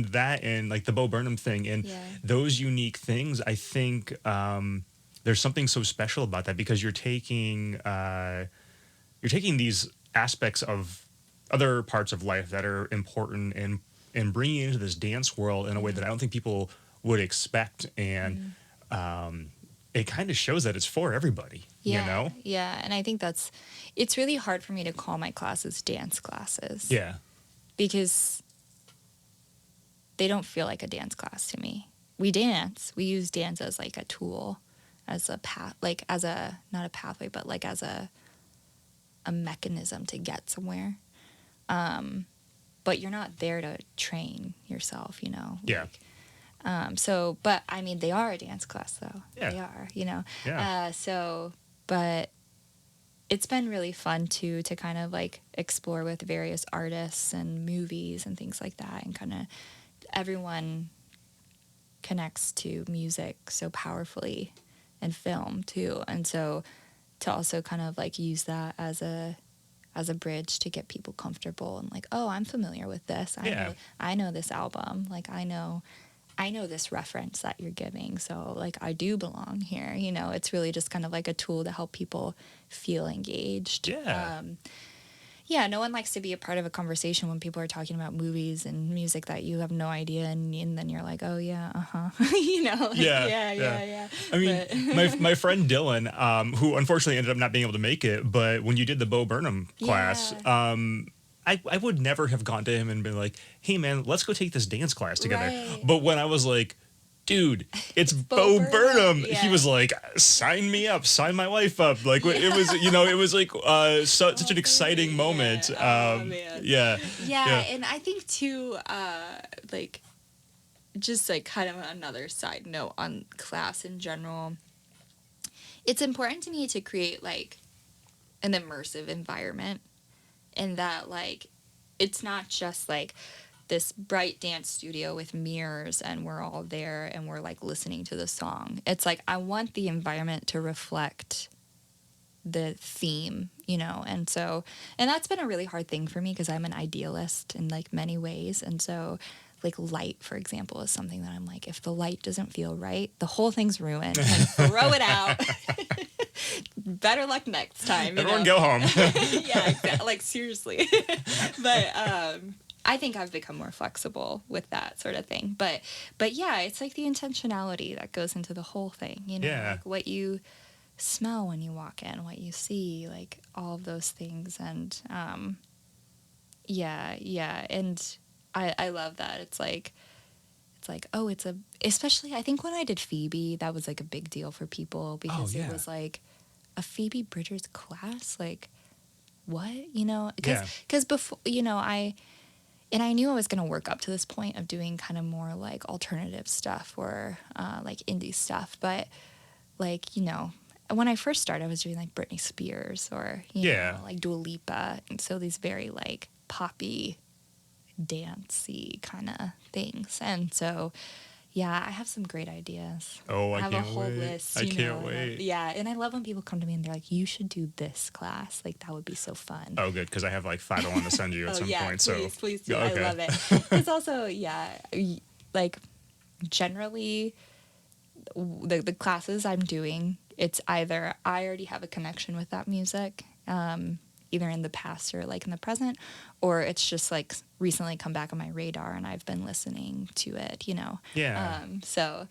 that and like the Bo Burnham thing and those unique things, I think there's something so special about that because you're taking these aspects of other parts of life that are important and bringing it into this dance world in a way that I don't think people would expect. And it kind of shows that it's for everybody, you know? Yeah, and I think it's really hard for me to call my classes dance classes. Yeah. Because they don't feel like a dance class to me. We dance. We use dance as like a tool, as a path, like as a, not a pathway, but like as a mechanism to get somewhere. But you're not there to train yourself, you know? Yeah. Like, so, but I mean, they are a dance class though. Yeah. They are, you know? Yeah. But it's been really fun to kind of like explore with various artists and movies and things like that. And kind of everyone connects to music so powerfully and film too. And so to also kind of like use that as a bridge to get people comfortable and like, oh, I'm familiar with this. I know this album. Like I know this reference that you're giving, so like I do belong here. You know, it's really just kind of like a tool to help people feel engaged. Yeah, no one likes to be a part of a conversation when people are talking about movies and music that you have no idea, and then you're like, oh yeah, you know, like, yeah. I mean, my friend Dylan, who unfortunately ended up not being able to make it, but when you did the Bo Burnham class, I would never have gone to him and been like, hey man, let's go take this dance class together. Right. But when I was like, dude, it's Bo Burnham. Yeah. He was like, sign me up, sign my wife up. Like it was, you know, it was like such an exciting moment. Man. Yeah. And I think too, like, just like kind of another side note on class in general, it's important to me to create like an immersive environment, and that like it's not just like this bright dance studio with mirrors and we're all there and we're like listening to the song. It's like I want the environment to reflect the theme, you know. And that's been a really hard thing for me because I'm an idealist in like many ways. And so like light, for example, is something that I'm like, if the light doesn't feel right, the whole thing's ruined. Like, throw it out. Better luck next time. Everyone go home. Yeah, exactly. Like seriously. But I think I've become more flexible with that sort of thing. But yeah, it's like the intentionality that goes into the whole thing, you know, like what you smell when you walk in, what you see, like all of those things. And and I love that. It's like, oh, especially I think when I did Phoebe, that was like a big deal for people because it was like a Phoebe Bridgers class, like what, you know, because before, you know, I knew I was going to work up to this point of doing kind of more like alternative stuff or like indie stuff. But like, you know, when I first started, I was doing like Britney Spears or, you know, like Dua Lipa. And so these very like poppy, dancey kind of things. And so, yeah, I have some great ideas. Oh, I have can't a whole wait. list. I can't wait. Yeah, and I love when people come to me and they're like, "You should do this class. Like that would be so fun." Oh, good, because I have like 5 I want to send you at some point. Please do. Okay. I love it. It's also, like generally the classes I'm doing, it's either I already have a connection with that music, either in the past or like in the present, or it's just like recently come back on my radar and I've been listening to it, you know? Yeah. So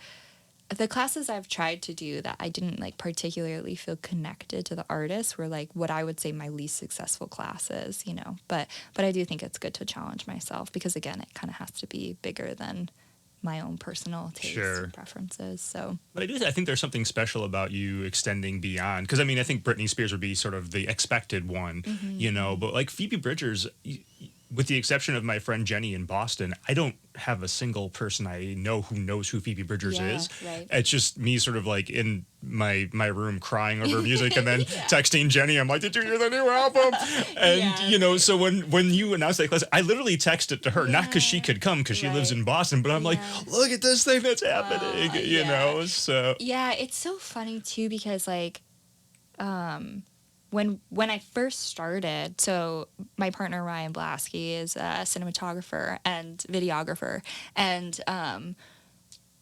the classes I've tried to do that I didn't like particularly feel connected to the artist were like what I would say my least successful classes, you know? But I do think it's good to challenge myself because again, it kind of has to be bigger than my own personal tastes and preferences. So, but I think there's something special about you extending beyond, because I mean, I think Britney Spears would be sort of the expected one, you know, but like Phoebe Bridgers, with the exception of my friend Jenny in Boston, I don't have a single person I know who knows who Phoebe Bridgers is. Right. It's just me sort of like in my room crying over music and then texting Jenny. I'm like, did you hear the new album? And, so when you announced that class, I literally texted to her, not because she could come because she lives in Boston, but I'm like, look at this thing that's happening, so. Yeah, it's so funny too because like, when I first started, so my partner Ryan Blasky is a cinematographer and videographer, and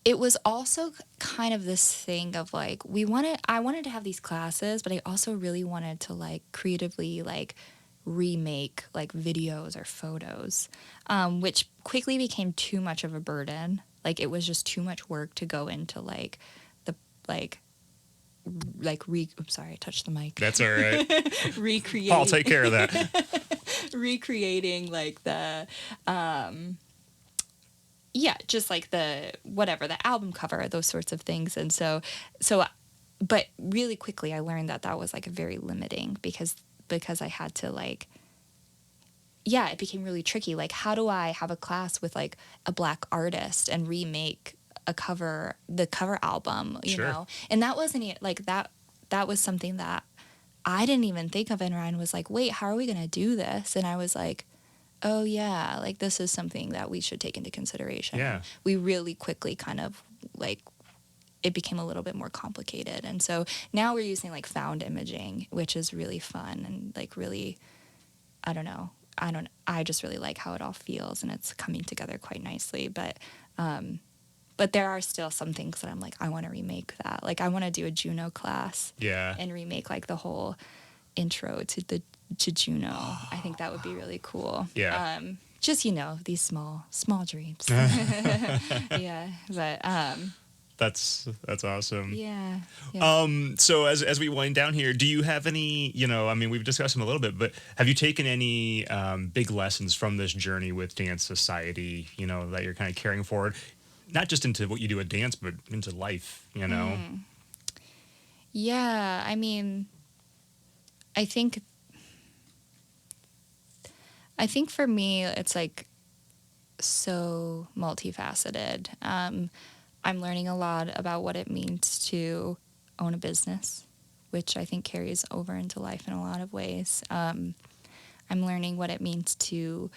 it was also kind of this thing of like I wanted to have these classes, but I also really wanted to like creatively like remake like videos or photos, which quickly became too much of a burden. Like it was just too much work to go into like the I'm sorry, I touched the mic. That's all right. Recreating. I'll take care of that. Recreating like the, just like the album cover, those sorts of things. And so, but really quickly I learned that was like very limiting because I had to like, it became really tricky. Like, how do I have a class with like a Black artist and remake the cover album, you know? And that wasn't like that was something that I didn't even think of. And Ryan was like, wait, how are we going to do this? And I was like, oh yeah, like this is something that we should take into consideration. Yeah. We really quickly kind of like, it became a little bit more complicated. And so now we're using like found imaging, which is really fun and like really, I just really like how it all feels and it's coming together quite nicely. But there are still some things that I'm like, I want to remake that. Like I want to do a Juno class. Yeah. And remake like the whole intro to Juno. I think that would be really cool. Yeah. Just, these small dreams. Yeah. But that's awesome. Yeah. So as we wind down here, do you have any, we've discussed them a little bit, but have you taken any big lessons from this journey with Dance Society, that you're kind of carrying forward? Not just into what you do at dance, but into life, Yeah, I mean, I think for me, it's like so multifaceted. I'm learning a lot about what it means to own a business, which I think carries over into life in a lot of ways. I'm learning what it means to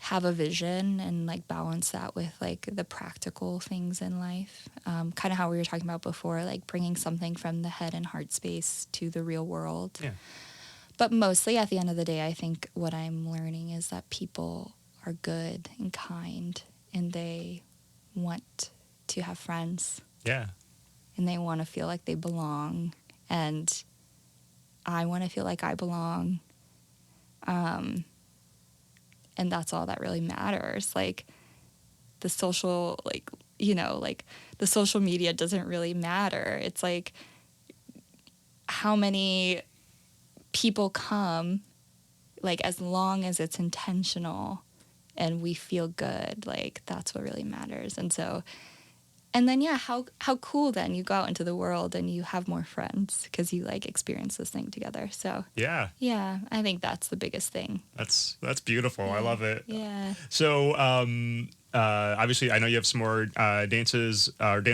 have a vision and like balance that with like the practical things in life. Kind of how we were talking about before, like bringing something from the head and heart space to the real world. Yeah. But mostly at the end of the day, I think what I'm learning is that people are good and kind and they want to have friends. Yeah. And they want to feel like they belong. And I want to feel like I belong. And that's all that really matters. Like the social, the social media doesn't really matter. It's like how many people come, like as long as it's intentional and we feel good, like that's what really matters. And so, and then, how cool then you go out into the world and you have more friends because you like experience this thing together. So yeah, I think that's the biggest thing. That's beautiful. Yeah. I love it. Yeah. So obviously, I know you have some more dance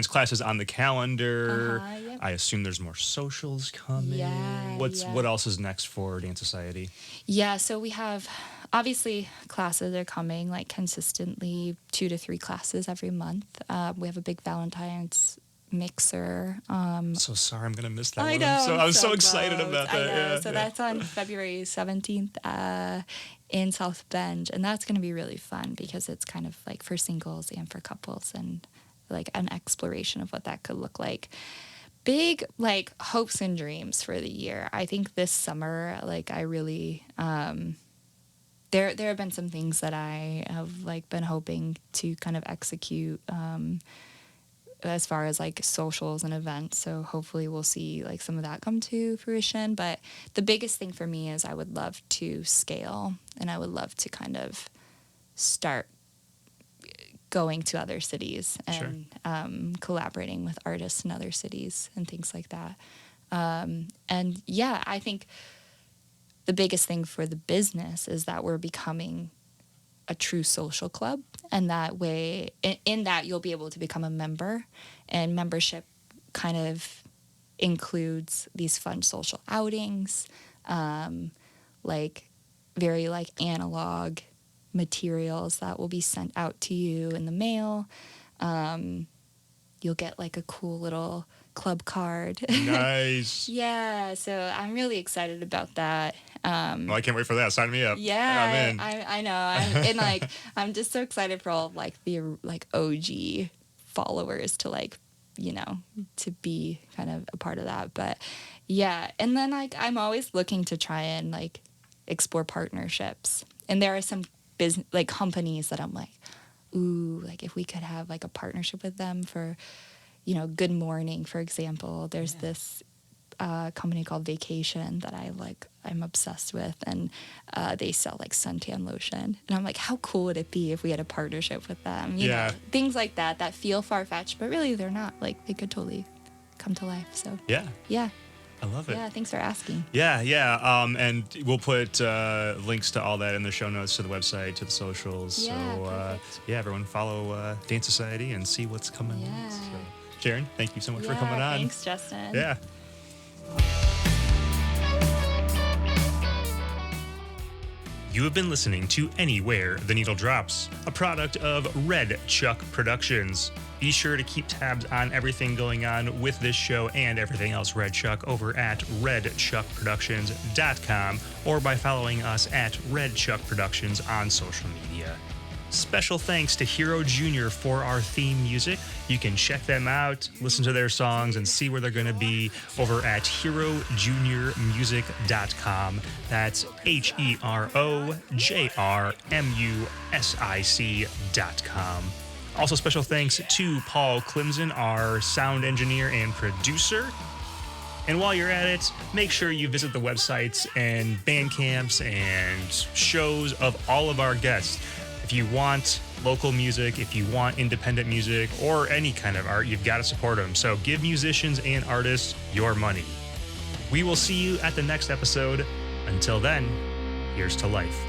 classes on the calendar. Yep. I assume there's more socials coming. Yeah. What else is next for Dance Society? Yeah. So we have. Obviously, classes are coming like consistently, 2 to 3 classes every month. We have a big Valentine's mixer. So sorry, I'm going to miss that one. I know. I'm so excited about that. I know. Yeah, so that's on February 17th in South Bend. And that's going to be really fun because it's kind of like for singles and for couples and like an exploration of what that could look like. Big like hopes and dreams for the year. I think this summer, like I really... There have been some things that I have like been hoping to kind of execute as far as like socials and events. So hopefully we'll see like some of that come to fruition. But the biggest thing for me is I would love to scale and I would love to kind of start going to other cities and collaborating with artists in other cities and things like that. And yeah, I think the biggest thing for the business is that we're becoming a true social club. And that way, in that, you'll be able to become a member. And membership kind of includes these fun social outings, like very like analog materials that will be sent out to you in the mail. You'll get like a cool little club card. Nice. Yeah, so I'm really excited about that. Well, I can't wait for that. Sign me up. Yeah, I'm in. I know. And like I'm just so excited for all of like the like OG followers to like, you know, to be kind of a part of that. But yeah, and then like I'm always looking to try and like explore partnerships. And there are some business like companies that I'm like, ooh, like if we could have like a partnership with them for, you know, Good Morning, for example. There's this company called Vacation that I'm obsessed with, and they sell like suntan lotion. And I'm like, how cool would it be if we had a partnership with them? You know, things like that feel far-fetched, but really they're not. Like they could totally come to life. So yeah. I love it. Yeah, thanks for asking. Yeah. And we'll put links to all that in the show notes, to the website, to the socials. Yeah, So, everyone follow Dance Society and see what's coming. Yeah. So, Sharon, thank you so much for coming on. Thanks, Justin. Yeah. You have been listening to Anywhere the Needle Drops, a product of Red Chuck Productions. Be sure to keep tabs on everything going on with this show and everything else Red Chuck over at redchuckproductions.com or by following us at Red Chuck Productions on social media. Special thanks to Hero Jr. for our theme music. You can check them out, listen to their songs, and see where they're going to be over at herojrmusic.com. That's herojrmusic.com. Also, special thanks to Paul Clemson, our sound engineer and producer. And while you're at it, make sure you visit the websites and band camps and shows of all of our guests. If you want local music, if you want independent music, or any kind of art, you've got to support them. So give musicians and artists your money. We will see you at the next episode. Until then, here's to life.